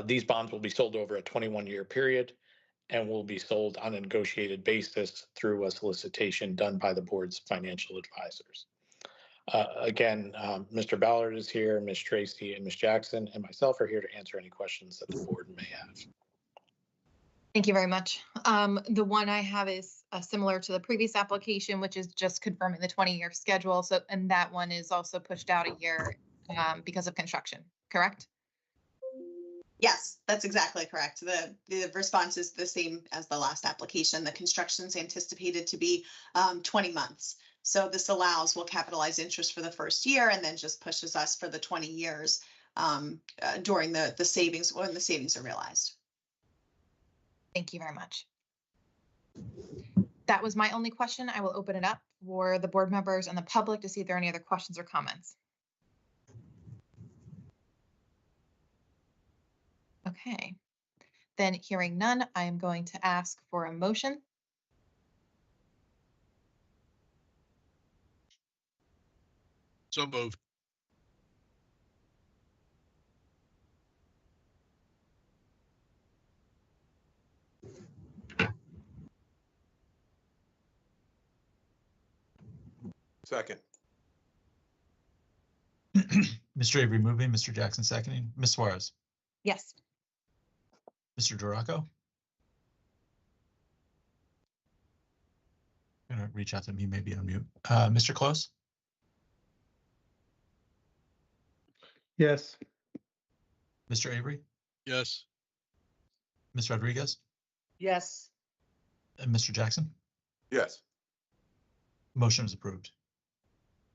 These bonds will be sold over a 21-year period and will be sold on a negotiated basis through a solicitation done by the board's financial advisors. Again, Mr. Ballard is here, Ms. Tracy and Ms. Jackson, and myself are here to answer any questions that the board may have. Thank you very much. The one I have is similar to the previous application, which is just confirming the 20-year schedule. So, and that one is also pushed out a year because of construction, correct? Yes, that's exactly correct. The response is the same as the last application. The construction is anticipated to be 20 months. So this will capitalize interest for the first year and then just pushes us for the 20 years during the savings, when the savings are realized. Thank you very much. That was my only question. I will open it up for the board members and the public to see if there are any other questions or comments. Okay, then hearing none, I am going to ask for a motion. So moved. Second. Mr. Avery moving, Mr. Jackson seconding, Ms. Suarez, Yes. Mr. Duraco. I'm gonna reach out to him, he may be on mute. Mr. Close, Yes. Mr. Avery, Yes. Ms. Rodriguez, Yes. and Mr. Jackson. Yes. Motion is approved.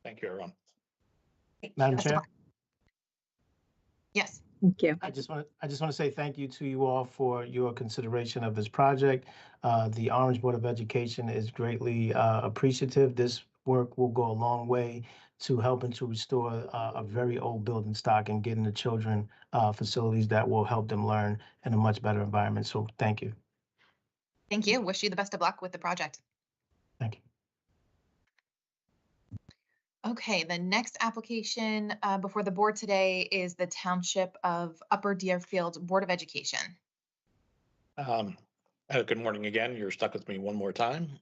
Thank you, everyone. Madam Best of Chair, luck. Yes. thank you. I just want to say thank you to you all for your consideration of this project. The Orange Board of Education is greatly appreciative. This work will go a long way to helping to restore a very old building stock and getting the children facilities that will help them learn in a much better environment. So thank you. Thank you. Wish you the best of luck with the project. Thank you. Okay, the next application before the board today is the Township of Upper Deerfield Board of Education. Good morning again. You're stuck with me one more time.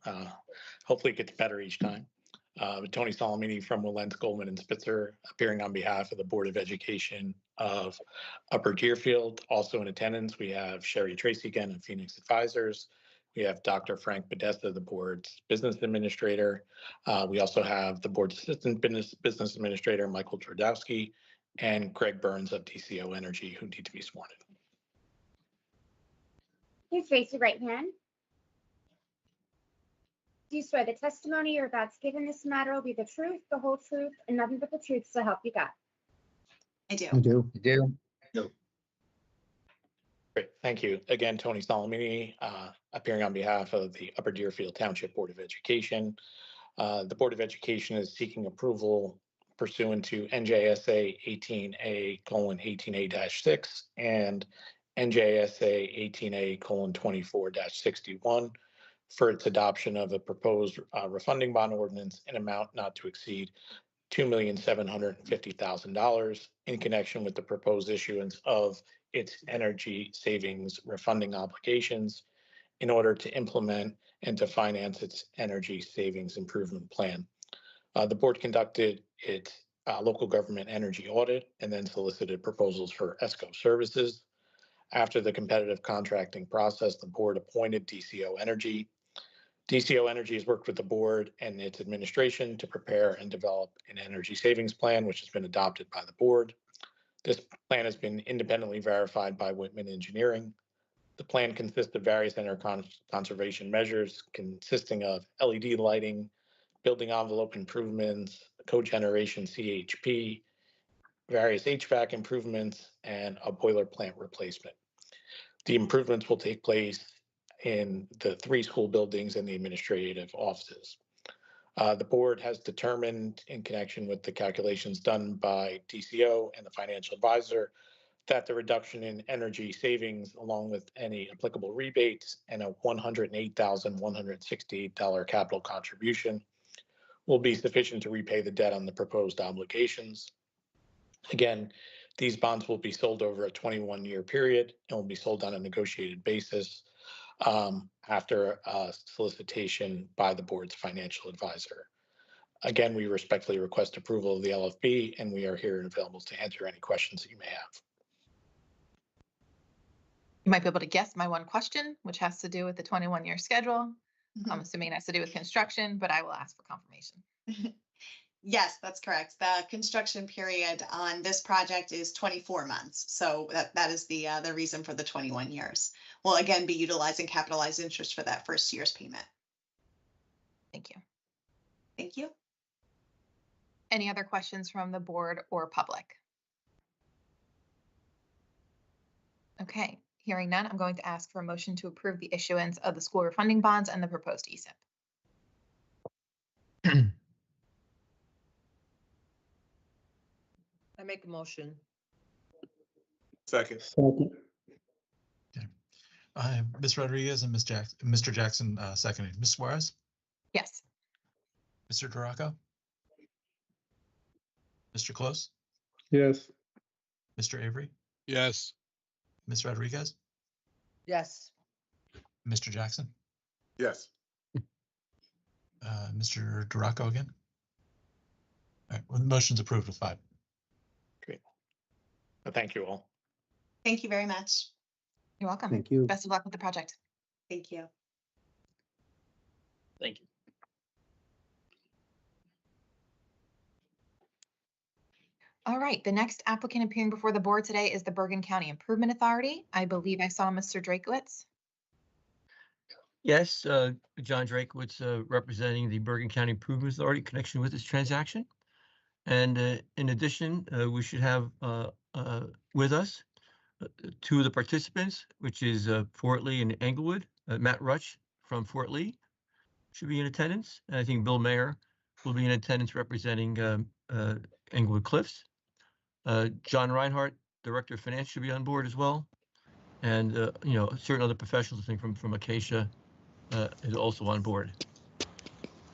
Hopefully it gets better each time. Tony Solomini from Wilentz, Goldman, and Spitzer, appearing on behalf of the Board of Education of Upper Deerfield. Also in attendance, we have Sherry Tracy again of Phoenix Advisors. We have Dr. Frank Podesta, the board's business administrator. We also have the board's assistant business administrator, Michael Twardowski, and Greg Burns of DCO Energy, who need to be sworn in. Please raise your right hand. Do you swear the testimony you're about to give in this matter will be the truth, the whole truth, and nothing but the truth, so help you God? I do. I do. Great, thank you. Again, Tony Solomini, appearing on behalf of the Upper Deerfield Township Board of Education. The Board of Education is seeking approval pursuant to NJSA 18A:18A-6 and NJSA 18A:24-61 for its adoption of a proposed refunding bond ordinance in amount not to exceed $2,750,000 in connection with the proposed issuance of its energy savings refunding obligations in order to implement and to finance its energy savings improvement plan. The board conducted its local government energy audit and then solicited proposals for ESCO services. After the competitive contracting process, the board appointed DCO Energy. DCO Energy has worked with the board and its administration to prepare and develop an energy savings plan, which has been adopted by the board. This plan has been independently verified by Whitman Engineering. The plan consists of various energy conservation measures consisting of LED lighting, building envelope improvements, cogeneration CHP, various HVAC improvements, and a boiler plant replacement. The improvements will take place in the 3 school buildings and the administrative offices. The board has determined, in connection with the calculations done by DCO and the financial advisor, that the reduction in energy savings, along with any applicable rebates and a $108,168 capital contribution, will be sufficient to repay the debt on the proposed obligations. Again, these bonds will be sold over a 21-year period and will be sold on a negotiated basis after solicitation by the board's financial advisor. Again, we respectfully request approval of the LFB, and we are here and available to answer any questions that you may have. You might be able to guess my one question, which has to do with the 21-year schedule. I'm assuming it has to do with construction, but I will ask for confirmation. Yes, that's correct. The construction period on this project is 24 months. So that is the reason for the 21 years. We'll again be utilizing capitalized interest for that first year's payment. Thank you. Thank you. Any other questions from the board or public? Okay, hearing none, I'm going to ask for a motion to approve the issuance of the school refunding bonds and the proposed ESIP. I make a motion. Second. Ms. Rodriguez and Mr. Jackson seconded. Ms. Suarez? Yes. Mr. Duraco? Mr. Close? Yes. Mr. Avery? Yes. Ms. Rodriguez? Yes. Mr. Jackson? Yes. Mr. Duraco again? All right, well, the motion's approved with 5. Great. Well, thank you all. Thank you very much. You're welcome. Thank you. Best of luck with the project. Thank you. Thank you. All right, the next applicant appearing before the board today is the Bergen County Improvement Authority. I believe I saw Mr. Drakewitz. Yes, John Drakewitz, representing the Bergen County Improvement Authority in connection with this transaction. And in addition, we should have with us 2 of the participants, which is Fort Lee and Englewood. Matt Rutsch from Fort Lee should be in attendance. And I think Bill Mayer will be in attendance representing Englewood Cliffs. John Reinhardt, Director of Finance, should be on board as well. And, certain other professionals, I think from Acacia is also on board.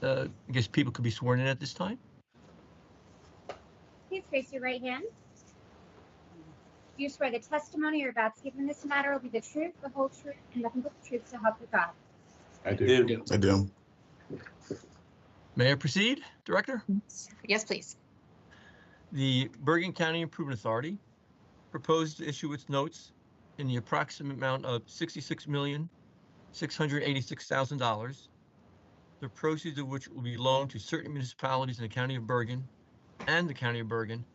I guess people could be sworn in at this time. Please raise your right hand. Do you swear the testimony you're about to give in this matter will be the truth, the whole truth, and nothing but the truth, so help you God? I do. I do. May I proceed, Director? Yes, please. The Bergen County Improvement Authority proposed to issue its notes in the approximate amount of $66,686,000, the proceeds of which will be loaned to certain municipalities in the County of Bergen and the County of Bergen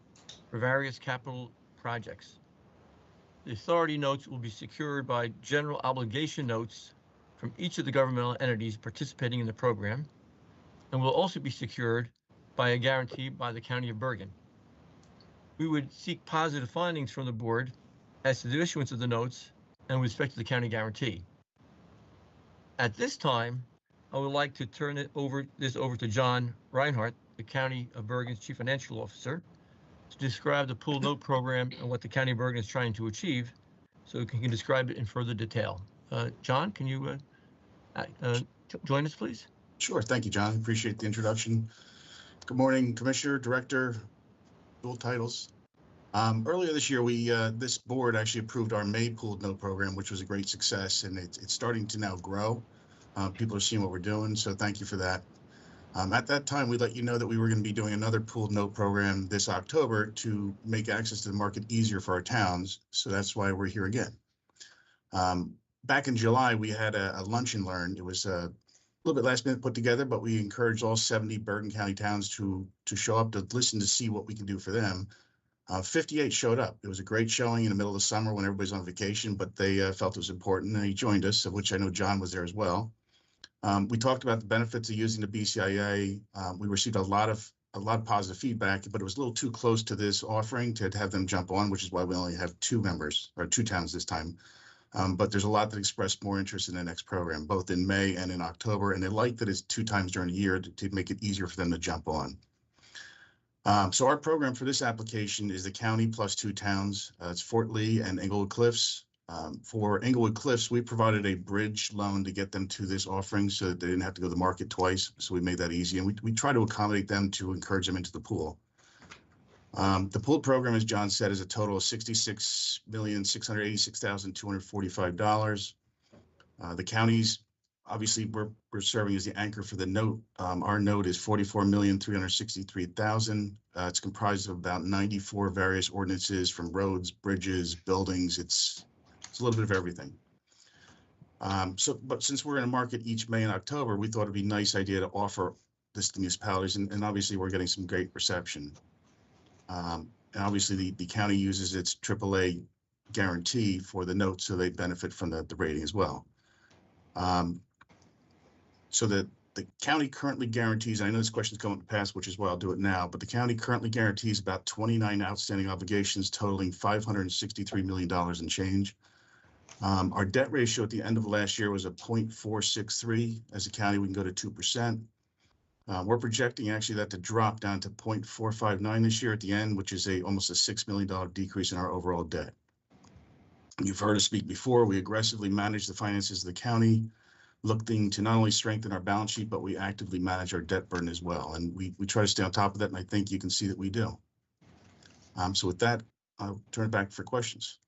for various capital projects. The authority notes will be secured by general obligation notes from each of the governmental entities participating in the program, and will also be secured by a guarantee by the County of Bergen. We would seek positive findings from the board as to the issuance of the notes and with respect to the county guarantee. At this time, I would like to turn this over to John Reinhardt, the County of Bergen's Chief Financial Officer, to describe the pooled note program and what the County of Bergen is trying to achieve, so we can describe it in further detail. John, can you join us, please? Sure. Thank you, John. Appreciate the introduction. Good morning, Commissioner, Director, dual titles. Earlier this year, this board actually approved our May pooled note program, which was a great success, and it's starting to now grow. People are seeing what we're doing, so thank you for that. At that time, we let you know that we were going to be doing another pooled note program this October to make access to the market easier for our towns, so that's why we're here again. Back in July, we had a lunch and learn. It was a little bit last minute put together, but we encouraged all 70 Bergen County towns to show up to listen to see what we can do for them. 58 showed up. It was a great showing in the middle of the summer when everybody's on vacation, but they felt it was important, and they joined us, of which I know John was there as well. We talked about the benefits of using the BCIA. We received a lot of positive feedback, but it was a little too close to this offering to have them jump on, which is why we only have 2 members or 2 towns this time. But there's a lot that expressed more interest in the next program, both in May and in October, and they like that it's 2 times during the year to make it easier for them to jump on. So our program for this application is the county plus 2 towns. It's Fort Lee and Englewood Cliffs. For Englewood Cliffs, we provided a bridge loan to get them to this offering so that they didn't have to go to the market twice. So we made that easy, and we try to accommodate them to encourage them into the pool. The pool program, as John said, is a total of $66,686,245. The counties, obviously, we're serving as the anchor for the note. Our note is $44,363,000. It's comprised of about 94 various ordinances, from roads, bridges, buildings. It's a little bit of everything. But since we're in a market each May and October, we thought it'd be a nice idea to offer this to municipalities, and obviously we're getting some great reception. And obviously the county uses its AAA guarantee for the note, so they benefit from the rating as well. So the county currently guarantees, I know this question's come up in the past, which is why I'll do it now, but the county currently guarantees about 29 outstanding obligations totaling $563 million and change. Our debt ratio at the end of last year was a 0.463. As a county, we can go to 2%. We're projecting actually that to drop down to 0.459 this year at the end, which is almost a $6 million decrease in our overall debt. You've heard us speak before. We aggressively manage the finances of the county, looking to not only strengthen our balance sheet, but we actively manage our debt burden as well. And we try to stay on top of that, and I think you can see that we do. So with that, I'll turn it back for questions.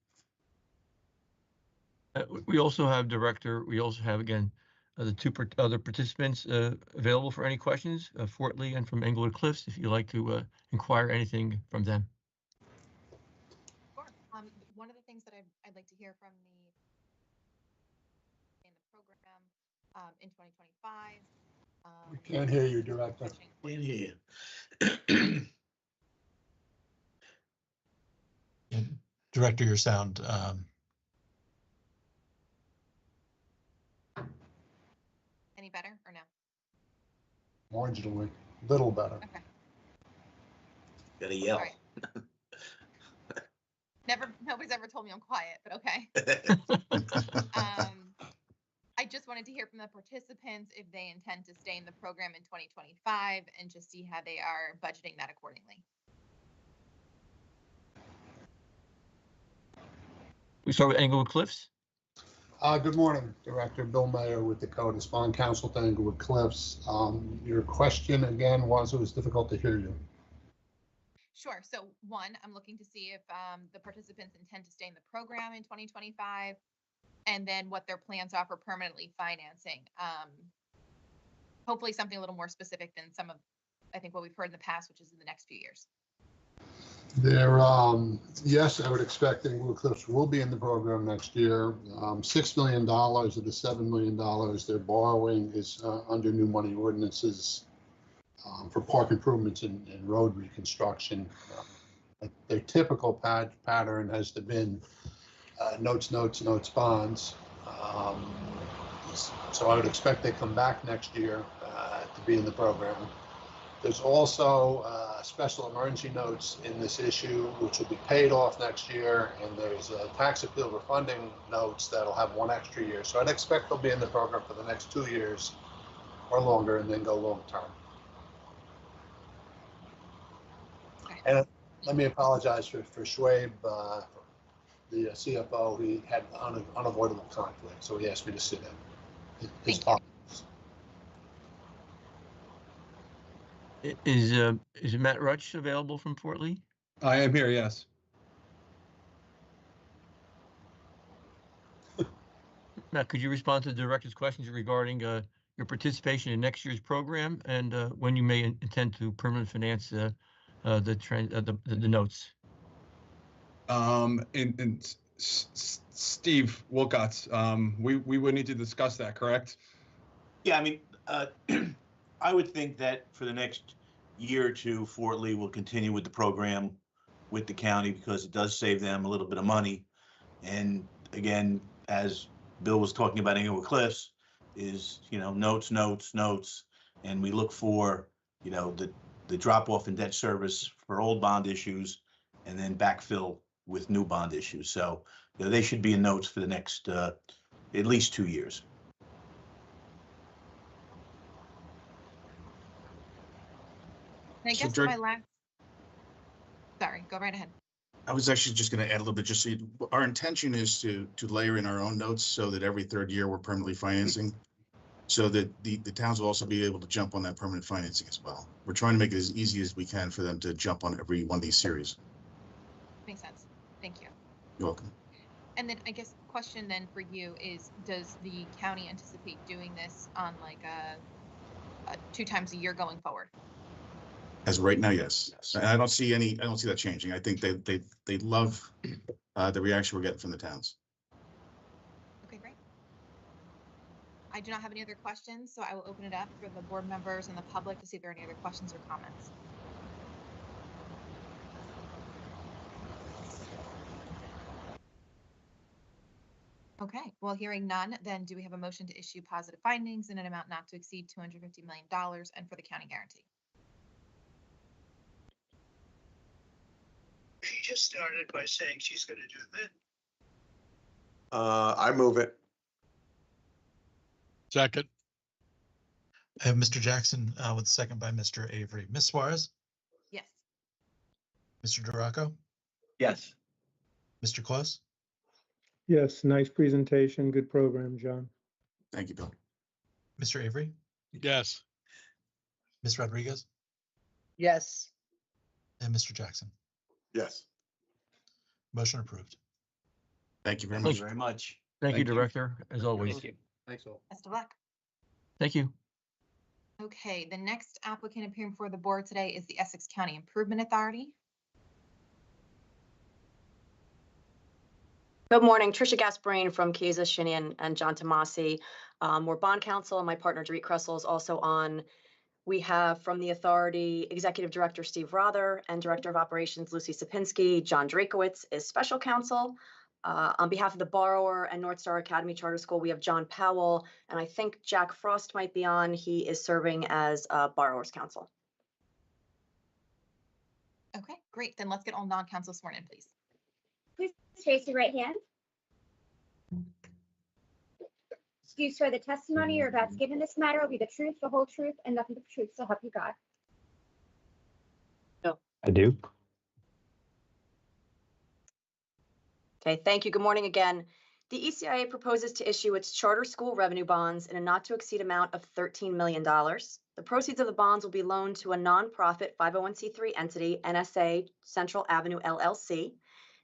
We also have, Director, again, the 2 other participants available for any questions, Fort Lee and from Englewood Cliffs, if you'd like to inquire anything from them. Sure. One of the things that I'd like to hear from in the program in 2025. We can't hear you, Director. Can't hear you. Director, your sound. Any better or no? Marginally, little better. Okay. Gotta yell. Right. Nobody's ever told me I'm quiet, but okay. I just wanted to hear from the participants if they intend to stay in the program in 2025 and just see how they are budgeting that accordingly. We start with Englewood Cliffs. Good morning, Director. Bill Mayer with the Code Bond Counsel to Englewood Cliffs. Your question again was, it was difficult to hear you. Sure. So 1, I'm looking to see if the participants intend to stay in the program in 2025, and then what their plans are for permanently financing hopefully something a little more specific than some of, I think, what we've heard in the past, which is in the next few years. Yes, I would expect that Blue Cliffs will be in the program next year. $6 million of the $7 million they're borrowing is under new money ordinances for park improvements and road reconstruction. Their typical pattern has been notes, bonds. So I would expect they come back next year to be in the program. There's also special emergency notes in this issue, which will be paid off next year. And there's tax appeal refunding notes that'll have one extra year. So I'd expect they'll be in the program for the next 2 years or longer and then go long term. And let me apologize for Schwabe, the CFO. He had unavoidable conflict, so he asked me to sit in. Is Matt Rutsch available from Fort Lee? I am here, yes. Matt, could you respond to the director's questions regarding your participation in next year's program and when you may intend to permanent finance the notes? And Steve Wilcox, we would need to discuss that, correct? Yeah, I mean, I would think that for the next year or two, Fort Lee will continue with the program with the county because it does save them a little bit of money. And again, as Bill was talking about Englewood Cliffs, is, notes, and we look for, the drop off in debt service for old bond issues and then backfill with new bond issues. So they should be in notes for the next at least 2 years. And I guess my last, sorry, go right ahead. I was actually just going to add a little bit, just so our intention is to layer in our own notes so that every third year we're permanently financing, so that the towns will also be able to jump on that permanent financing as well. We're trying to make it as easy as we can for them to jump on every one of these series. Makes sense. Thank you. You're welcome. And then I guess question then for you is, does the county anticipate doing this on like a 2 times a year going forward? As of right now, yes. And I don't see that changing. I think they love the reaction we're getting from the towns. Okay, great. I do not have any other questions, so I will open it up for the board members and the public to see if there are any other questions or comments. Okay, well, hearing none, then do we have a motion to issue positive findings in an amount not to exceed $250 million and for the county guarantee? She just started by saying she's going to do that. I move it. Second. I have Mr. Jackson with a second by Mr. Avery. Ms. Suarez? Yes. Mr. Duraco? Yes. Mr. Close? Yes, nice presentation. Good program, John. Thank you, Bill. Mr. Avery? Yes. Ms. Rodriguez? Yes. And Mr. Jackson? Yes. Motion approved. Thank you very Thank much. you very much. Thank you, Director, as always. Thank you. Thanks all. Best of luck. Thank you. Okay, the next applicant appearing before the board today is the Essex County Improvement Authority. Good morning, Tricia Gasparini from Keza, Shinian, and John Tomasi. We're bond counsel, and my partner Dorit Kressel is also on. We have from the authority Executive Director Steve Rother and Director of Operations Lucy Sapinski. John Drakowitz is special counsel. On behalf of the borrower and North Star Academy Charter School, we have John Powell, and I think Jack Frost might be on. He is serving as borrower's counsel. Okay, great. Then let's get all non-counsel sworn in, please. Please raise your right hand. Do you swear the testimony you're about to give in this matter will be the truth, the whole truth, and nothing but the truth, so help you God? No. I do. Okay, thank you. Good morning again. The ECIA proposes to issue its charter school revenue bonds in a not to exceed amount of $13 million. The proceeds of the bonds will be loaned to a nonprofit 501c3 entity, NSA Central Avenue LLC,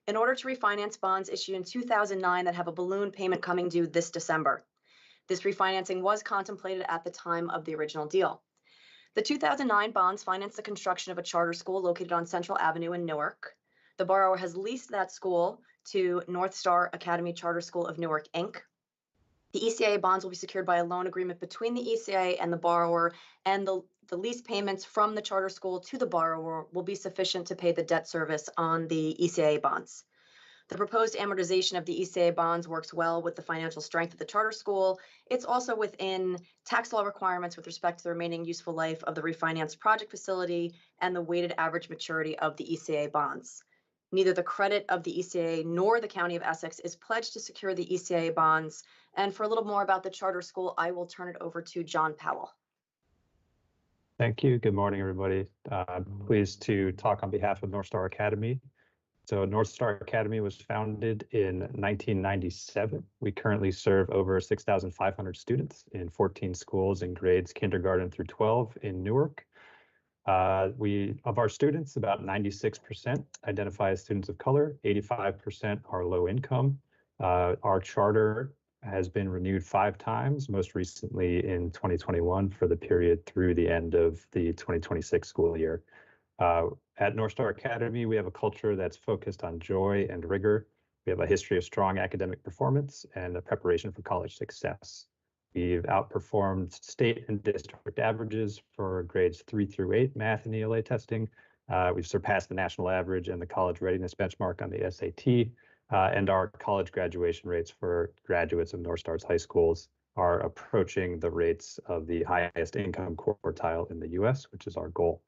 in order to refinance bonds issued in 2009 that have a balloon payment coming due this December. This refinancing was contemplated at the time of the original deal. The 2009 bonds financed the construction of a charter school located on Central Avenue in Newark. The borrower has leased that school to North Star Academy Charter School of Newark, Inc. The ECA bonds will be secured by a loan agreement between the ECA and the borrower, and the lease payments from the charter school to the borrower will be sufficient to pay the debt service on the ECA bonds. The proposed amortization of the ECA bonds works well with the financial strength of the charter school. It's also within tax law requirements with respect to the remaining useful life of the refinanced project facility and the weighted average maturity of the ECA bonds. Neither the credit of the ECA nor the County of Essex is pledged to secure the ECA bonds. And for a little more about the charter school, I will turn it over to John Powell. Thank you. Good morning, everybody. Pleased to talk on behalf of North Star Academy. So North Star Academy was founded in 1997. We currently serve over 6,500 students in 14 schools in grades kindergarten through 12 in Newark. Of our students, about 96% identify as students of color, 85% are low income. Our charter has been renewed 5 times, most recently in 2021 for the period through the end of the 2026 school year. At North Star Academy, we have a culture that's focused on joy and rigor. We have a history of strong academic performance and a preparation for college success. We've outperformed state and district averages for grades 3 through 8 math and ELA testing. We've surpassed the national average and the college readiness benchmark on the SAT. And our college graduation rates for graduates of North Star's high schools are approaching the rates of the highest income quartile in the US, which is our goal.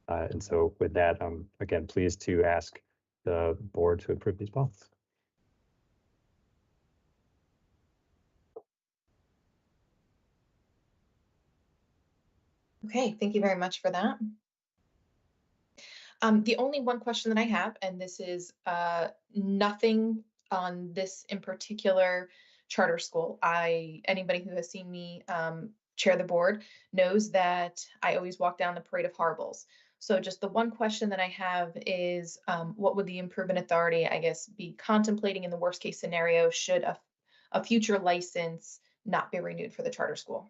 And so with that, I'm again pleased to ask the board to approve these bonds. Okay, thank you very much for that. The only one question that I have, and this is nothing on this in particular charter school. Anybody who has seen me chair the board knows that I always walk down the parade of horribles. So just the one question that I have is, what would the improvement authority, I guess, be contemplating in the worst case scenario should a future license not be renewed for the charter school?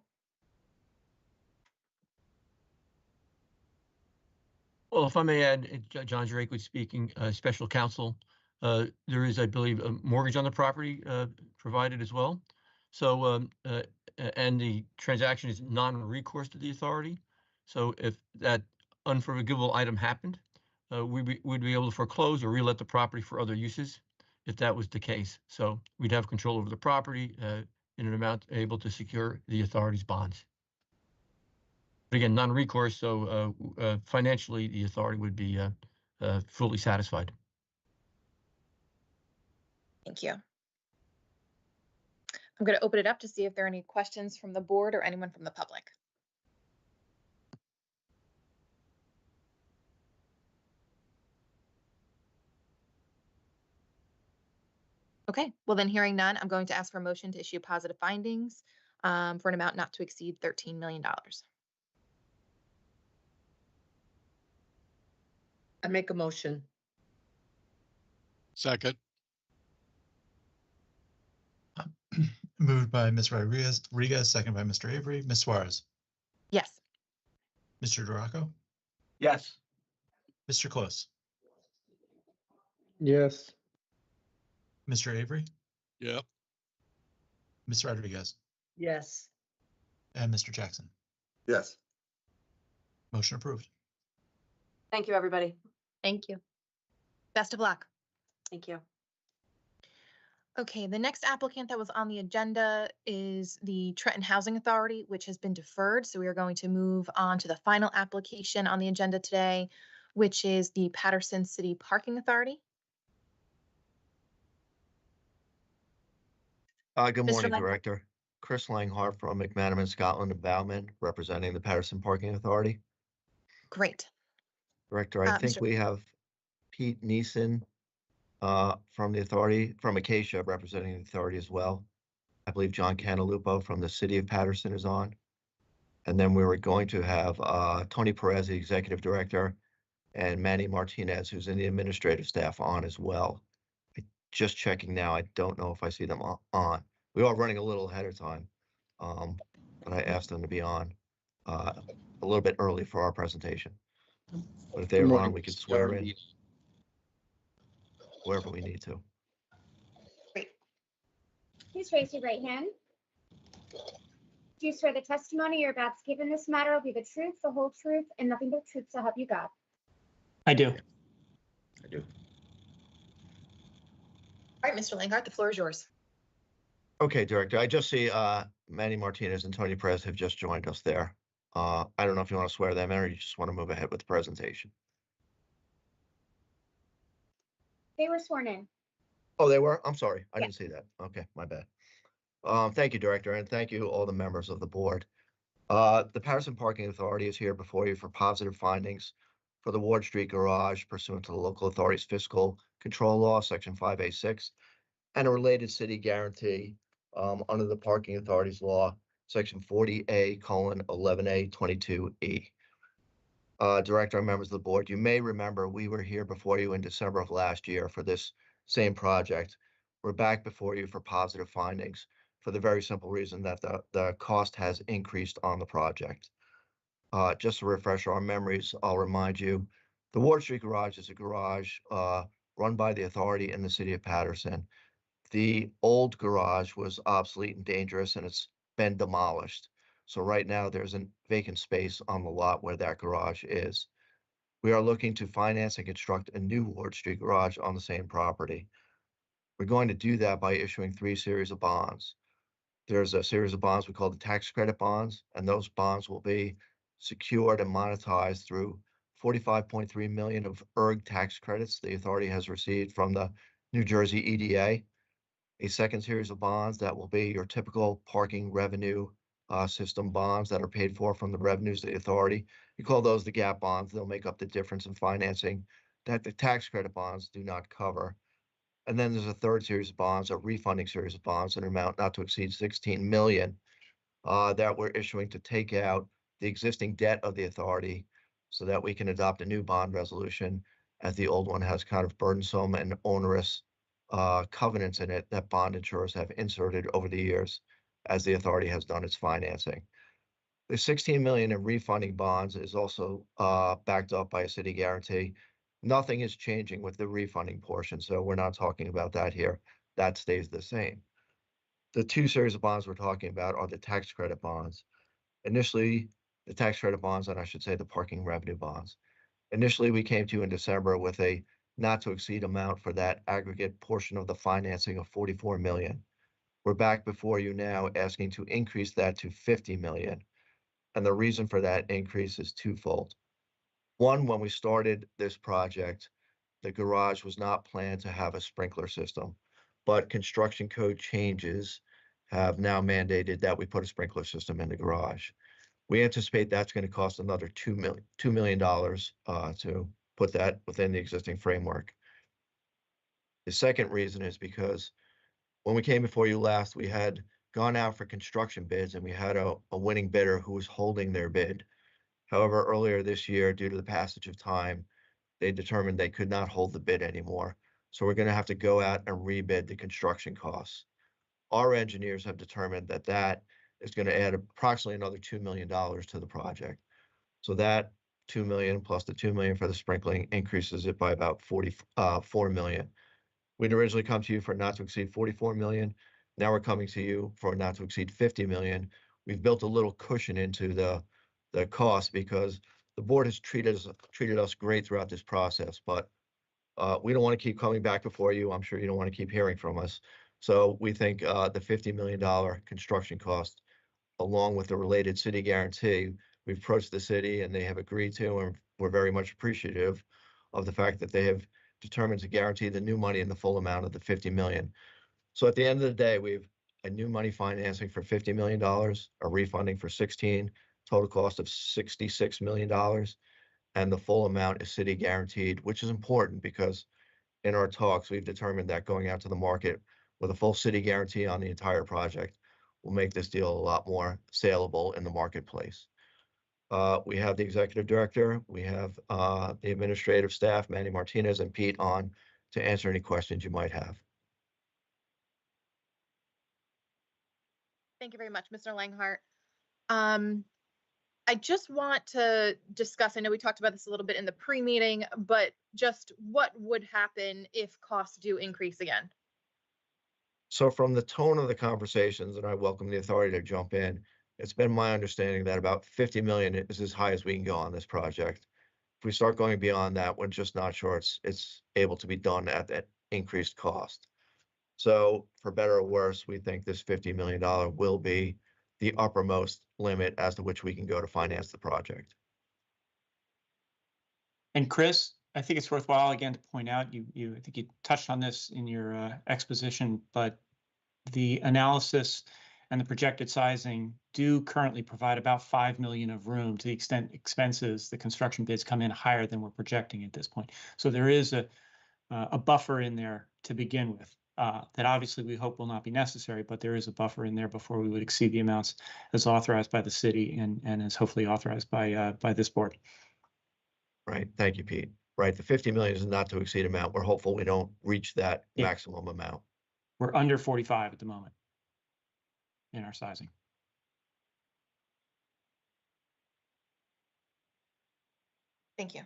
Well, if I may add, John Drakewood speaking, special counsel. There is, I believe, a mortgage on the property provided as well. So, and the transaction is non-recourse to the authority. So if that unforgivable item happened, we'd be able to foreclose or relet the property for other uses if that was the case. So we'd have control over the property in an amount able to secure the authority's bonds. But again, non-recourse, so financially, the authority would be fully satisfied. Thank you. I'm going to open it up to see if there are any questions from the board or anyone from the public. Okay, well then hearing none, I'm going to ask for a motion to issue positive findings for an amount not to exceed $13 million. I make a motion. Second. Moved by Ms. Rodriguez, second by Mr. Avery. Ms. Suarez. Yes. Mr. Duraco. Yes. Mr. Close. Yes. Mr. Avery. Yep. Ms. Rodriguez. Yes. And Mr. Jackson. Yes. Motion approved. Thank you, everybody. Thank you. Best of luck. Thank you. Okay, the next applicant that was on the agenda is the Trenton Housing Authority, which has been deferred. So we are going to move on to the final application on the agenda today, which is the Patterson City Parking Authority. Good Mr. morning, Lang- Director. Chris Langhart from McManaman, Scotland and Bowman, representing the Patterson Parking Authority. Great. Director, I think Mr. we have Pete Neeson from the authority, from Acacia, representing the authority as well. I believe John Cantalupo from the City of Patterson is on. And then we were going to have Tony Perez, the Executive Director, and Manny Martinez, who's in the administrative staff, on as well. Just checking now, I don't know if I see them on. We are running a little ahead of time. But I asked them to be on a little bit early for our presentation. But if they Good were morning, on, we could Mr. swear in Chairman. wherever we need to. Please raise your right hand. Do you swear the testimony you're about to give in this matter will be the truth, the whole truth, and nothing but the truth, so help you God? I do. I do. All right, Mr. Langard, the floor is yours. Okay, Director, I just see Manny Martinez and Tony Perez have just joined us there. I don't know if you want to swear them in or you just want to move ahead with the presentation. They were sworn in. Oh, they were? I'm sorry. I Yeah. didn't see that. Okay, my bad. Thank you, Director, and thank you all the members of the board. The Patterson Parking Authority is here before you for positive findings for the Ward Street Garage pursuant to the local authority's fiscal control law, section 5A6, and a related city guarantee under the Parking Authority's law, section 40A:11A22E. Director and members of the board, you may remember we were here before you in December of last year for this same project. We're back before you for positive findings for the very simple reason that the cost has increased on the project. Just to refresh our memories, I'll remind you, the Ward Street Garage is a garage run by the authority in the city of Patterson. The old garage was obsolete and dangerous, and it's been demolished. So right now there's a vacant space on the lot where that garage is. We are looking to finance and construct a new Ward Street garage on the same property. We're going to do that by issuing 3 series of bonds. There's a series of bonds we call the tax credit bonds, and those bonds will be secured and monetized through 45.3 million of ERG tax credits the authority has received from the New Jersey EDA. A second series of bonds that will be your typical parking revenue system bonds that are paid for from the revenues of the authority. You call those the gap bonds. They'll make up the difference in financing that the tax credit bonds do not cover. And then there's a third series of bonds, a refunding series of bonds, an amount not to exceed 16 million that we're issuing to take out the existing debt of the authority so that we can adopt a new bond resolution, as the old one has kind of burdensome and onerous covenants in it that bond insurers have inserted over the years as the authority has done its financing. The 16 million in refunding bonds is also backed up by a city guarantee. Nothing is changing with the refunding portion, so we're not talking about that here. That stays the same. The 2 series of bonds we're talking about are the tax credit bonds. Initially, the tax credit bonds, and I should say the parking revenue bonds. Initially, we came to you in December with a not to exceed amount for that aggregate portion of the financing of 44 million. We're back before you now asking to increase that to 50 million. And the reason for that increase is twofold. One, when we started this project, the garage was not planned to have a sprinkler system, but construction code changes have now mandated that we put a sprinkler system in the garage. We anticipate that's going to cost another $2 million to put that within the existing framework. The second reason is because when we came before you last, we had gone out for construction bids and we had a winning bidder who was holding their bid. However, earlier this year, due to the passage of time, they determined they could not hold the bid anymore. So we're going to have to go out and rebid the construction costs. Our engineers have determined that that is going to add approximately another $2 million to the project. So that 2 million plus the 2 million for the sprinkling increases it by about 4 million. We'd originally come to you for not to exceed 44 million. Now we're coming to you for not to exceed 50 million. We've built a little cushion into the cost because the board has treated us great throughout this process, but we don't want to keep coming back before you. I'm sure you don't want to keep hearing from us. So we think the $50 million construction cost, along with the related city guarantee, we've approached the city and they have agreed to, and we're very much appreciative of the fact that they have determined to guarantee the new money in the full amount of the 50 million. So at the end of the day, we have a new money financing for $50 million, a refunding for 16, total cost of $66 million, and the full amount is city guaranteed, which is important because in our talks, we've determined that going out to the market with a full city guarantee on the entire project will make this deal a lot more saleable in the marketplace. We have the executive director, we have the administrative staff, Manny Martinez and Pete, on to answer any questions you might have. Thank you very much, Mr. Langhart. I just want to discuss, I know we talked about this a little bit in the pre-meeting, but just what would happen if costs do increase again? So from the tone of the conversations, and I welcome the authority to jump in, it's been my understanding that about 50 million is as high as we can go on this project. If we start going beyond that, we're just not sure it's able to be done at that increased cost. So for better or worse, we think this $50 million will be the uppermost limit as to which we can go to finance the project. And Chris, I think it's worthwhile again to point out, I think you touched on this in your exposition, but the analysis and the projected sizing do currently provide about 5 million of room to the extent expenses, the construction bids come in higher than we're projecting at this point. So there is a buffer in there to begin with. That obviously we hope will not be necessary, but there is a buffer in there before we would exceed the amounts as authorized by the city and as hopefully authorized by this board. Right. Thank you, Pete. Right. The 50 million is not to exceed amount. We're hopeful we don't reach that maximum amount. We're under 45 at the moment in our sizing. Thank you.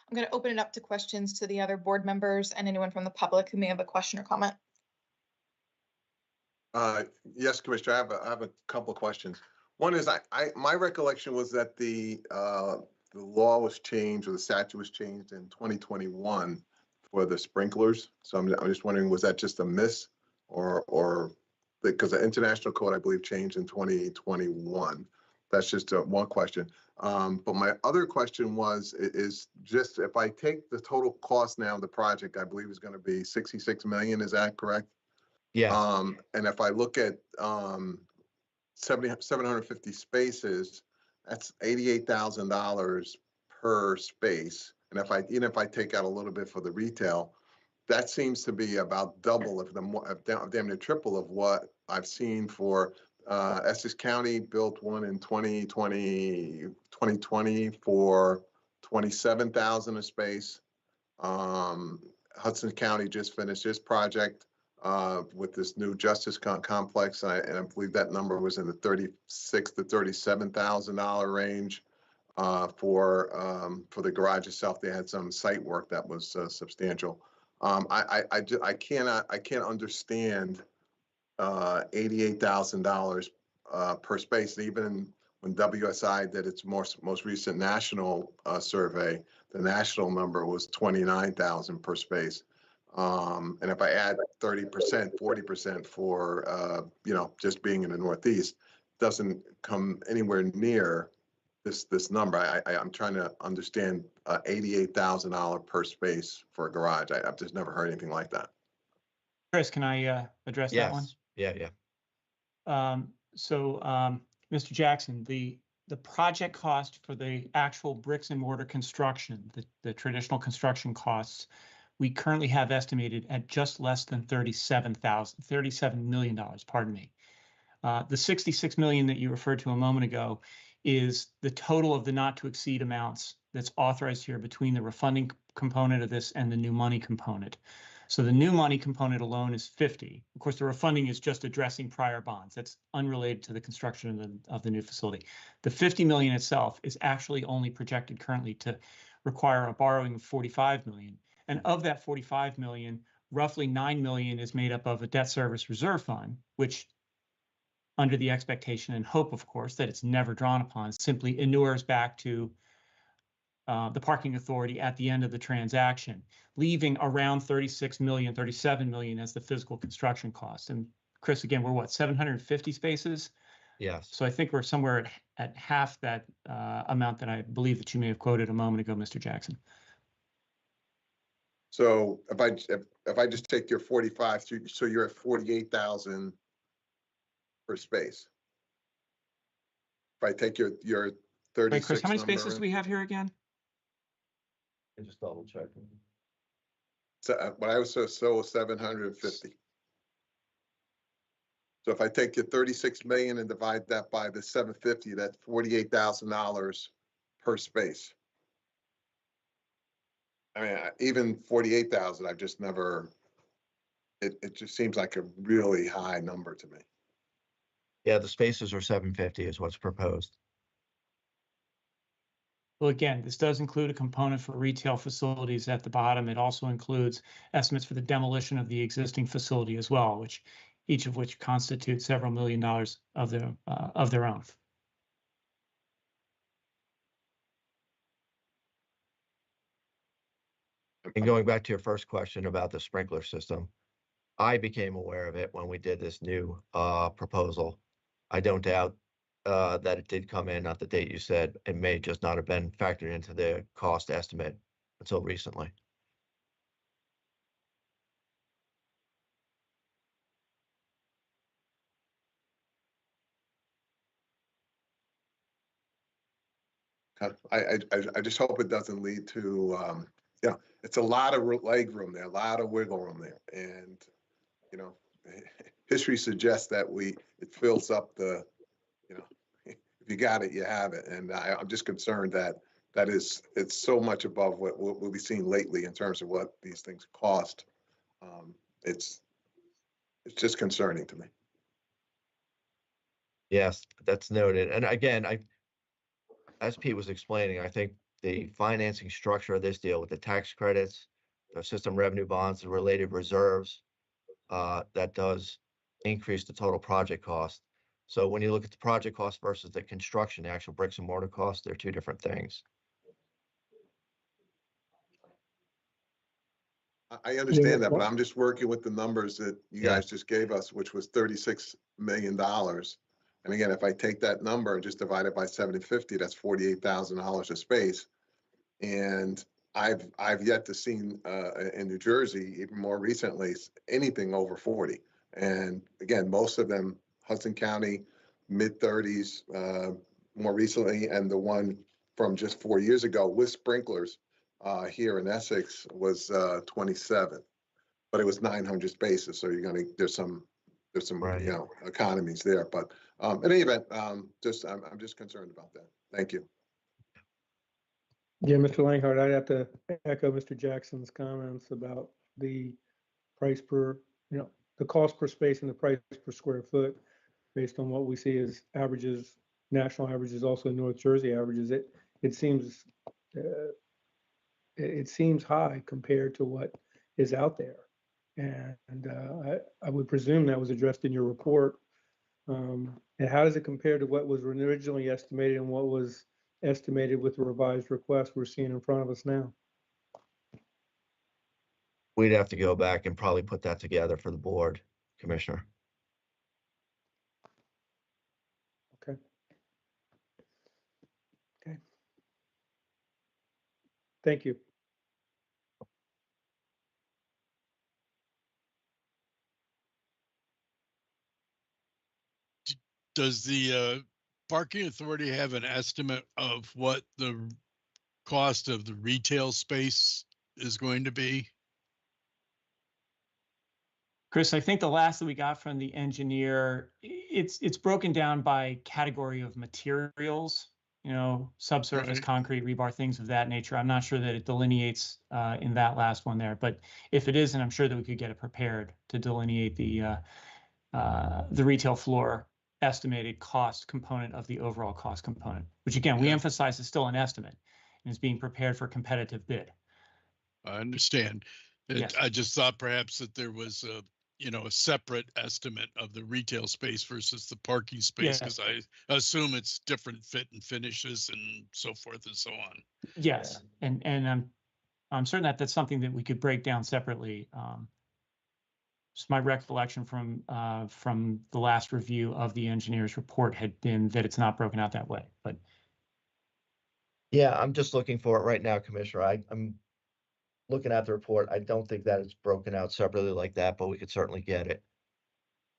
I'm going to open it up to questions to the other board members and anyone from the public who may have a question or comment. Yes, Commissioner, I have a couple of questions. One is my recollection was that the law was changed or the statute was changed in 2021 for the sprinklers. So I'm just wondering, was that just a miss or because the international code, I believe, changed in 2021. That's just one question. But my other question is just if I take the total cost now of the project, I believe is going to be 66 million. Is that correct? Yeah. And if I look at 750 spaces, that's $88,000 per space. And even if I take out a little bit for the retail, that seems to be about double, if damn near triple of what I've seen for Essex County built one in 2020 for 27,000 a space. Hudson County just finished this project with this new justice complex, and I believe that number was in the $36,000 to $37,000 range. For the garage itself, they had some site work that was substantial. I can't understand $88,000 per space. And even when WSI did its most recent national survey, the national number was 29,000 per space. And if I add 30%, 40% for just being in the Northeast, doesn't come anywhere near this number. I'm trying to understand $88,000 per space for a garage. I've just never heard anything like that. Chris, can I address that one? Yeah. Mr. Jackson, the project cost for the actual bricks and mortar construction, the traditional construction costs, we currently have estimated at just less than $37 million, pardon me. The 66 million that you referred to a moment ago is the total of the not to exceed amounts that's authorized here between the refunding component of this and the new money component. So the new money component alone is 50. Of course, the refunding is just addressing prior bonds. That's unrelated to the construction of the new facility. The 50 million itself is actually only projected currently to require a borrowing of 45 million. And of that 45 million, roughly 9 million is made up of a debt service reserve fund, which under the expectation and hope, of course, that it's never drawn upon, simply inures back to the parking authority at the end of the transaction, leaving around 36 million, 37 million as the physical construction cost. And Chris, again, we're what, 750 spaces? Yes. So I think we're somewhere at half that amount that I believe that you may have quoted a moment ago, Mr. Jackson. So if I just take your 45, so you're at 48,000 per space. If I take your 36. Wait, Chris, how many spaces do we have here again? I just double checking. So what I was so 750. So if I take your 36 million and divide that by the 750, that's $48,000 per space. I mean, even 48,000, I've just never. It just seems like a really high number to me. Yeah, the spaces are 750 is what's proposed. Well, again, this does include a component for retail facilities at the bottom. It also includes estimates for the demolition of the existing facility as well, which each of which constitute several $1 million of their own. And going back to your first question about the sprinkler system, I became aware of it when we did this new proposal. I don't doubt that it did come in at the date you said. It may just not have been factored into the cost estimate until recently. I just hope it doesn't lead to, it's a lot of leg room there, a lot of wiggle room there. And, you know, history suggests that it fills up the, if you got it, you have it. And I'm just concerned that it's so much above what we've seen lately in terms of what these things cost. It's just concerning to me. Yes, that's noted. And again, as Pete was explaining, I think the financing structure of this deal with the tax credits, the system revenue bonds, the related reserves, that does increase the total project cost. So when you look at the project cost versus the construction, the actual bricks and mortar cost, they're two different things. I understand that, but I'm just working with the numbers that you guys just gave us, which was $36 million. And again, if I take that number and just divide it by 750, that's $48,000 a space. And I've yet to see in New Jersey, even more recently, anything over 40. And again, most of them, Hudson County, mid-30s, more recently, and the one from just 4 years ago with sprinklers here in Essex was 27, but it was 900 spaces. So there's some right. Economies there. But in any event, I'm just concerned about that. Thank you. Yeah, Mr. Langhart, I'd have to echo Mr. Jackson's comments about the price per, the cost per space and the price per square foot based on what we see as averages, national averages, also North Jersey averages. It seems high compared to what is out there. And I would presume that was addressed in your report. And how does it compare to what was originally estimated and what was estimated with the revised request we're seeing in front of us now? We'd have to go back and probably put that together for the board, Commissioner. Okay. Okay. Thank you. Does the parking authority have an estimate of what the cost of the retail space is going to be? Chris, I think the last that we got from the engineer, it's broken down by category of materials, subsurface, concrete, rebar, things of that nature. I'm not sure that it delineates in that last one there, but if it isn't, I'm sure that we could get it prepared to delineate the retail floor estimated cost component of the overall cost component, which again, we emphasize is still an estimate and is being prepared for competitive bid. I understand. Yes. I just thought perhaps that there was a separate estimate of the retail space versus the parking space, because I assume it's different fit and finishes and so forth and so on. Yes, and I'm certain that that's something that we could break down separately. Just my recollection from the last review of the engineer's report had been that it's not broken out that way, but. Yeah, I'm just looking for it right now, Commissioner. I'm looking at the report. I don't think that it's broken out separately like that, but we could certainly get it.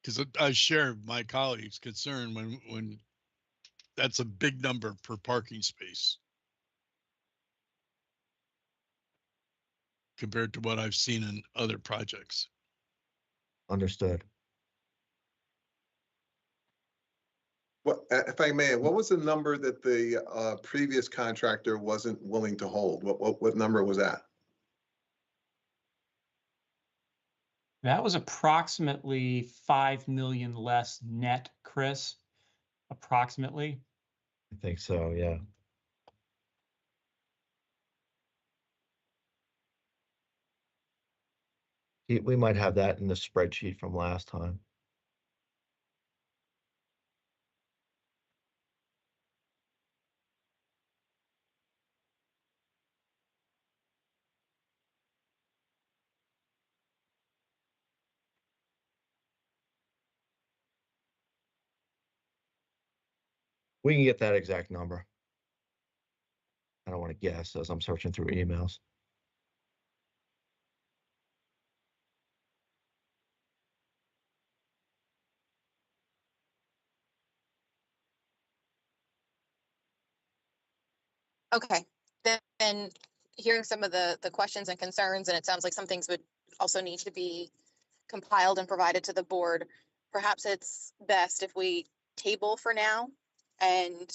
Because I share my colleagues' concern when that's a big number per parking space compared to what I've seen in other projects. Understood. Well, if I may, what was the number that the previous contractor wasn't willing to hold? What number was that? That was approximately 5 million less net, Chris, approximately. I think so, yeah. We might have that in the spreadsheet from last time. We can get that exact number. I don't want to guess as I'm searching through emails. Okay, then hearing some of the questions and concerns, and it sounds like some things would also need to be compiled and provided to the board. Perhaps it's best if we table for now and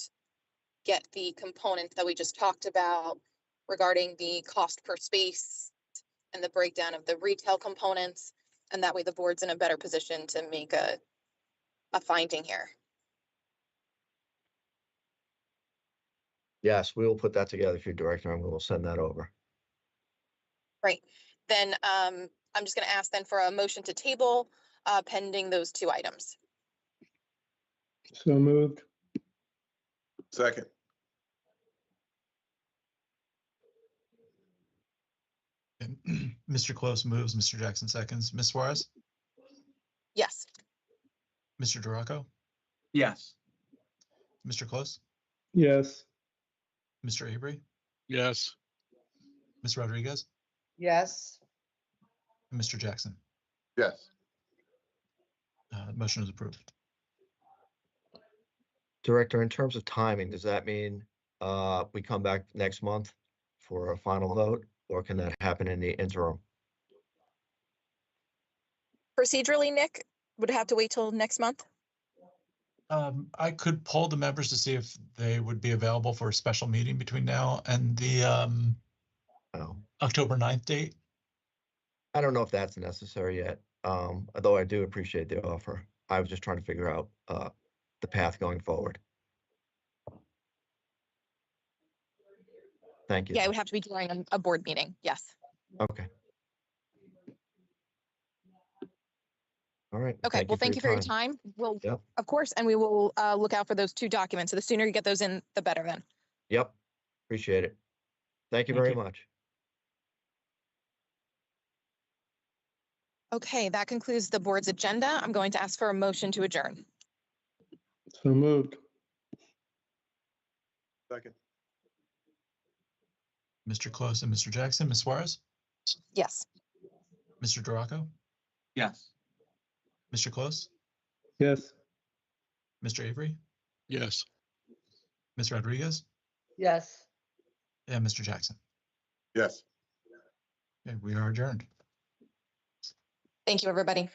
get the components that we just talked about regarding the cost per space and the breakdown of the retail components. And that way the board's in a better position to make a finding here. Yes, we will put that together for you, Director, and we will send that over. Right. Then I'm just going to ask then for a motion to table pending those two items. So moved. Second. Mr. Close moves, Mr. Jackson seconds. Ms. Suarez? Yes. Mr. Duraco? Yes. Mr. Close? Yes. Mr. Avery? Yes. Ms. Rodriguez? Yes. And Mr. Jackson? Yes. Motion is approved. Director, in terms of timing, does that mean we come back next month for a final vote, or can that happen in the interim? Procedurally, Nick, would it have to wait till next month? I could poll the members to see if they would be available for a special meeting between now and the October 9th date. I don't know if that's necessary yet, although I do appreciate the offer. I was just trying to figure out the path going forward. Thank you. Yeah, it would have to be during a board meeting. Yes. Okay. All right. Okay. Well, thank you for your time. We'll, Yep. of course, and we will look out for those two documents. So the sooner you get those in, the better then. Yep. Appreciate it. Thank you very much. Okay, that concludes the board's agenda. I'm going to ask for a motion to adjourn. So moved. Second. Mr. Close and Mr. Jackson. Ms. Suarez? Yes. Mr. Duraco? Yes. Mr. Close? Yes. Mr. Avery? Yes. Ms. Rodriguez? Yes. And Mr. Jackson? Yes. Okay, we are adjourned. Thank you, everybody.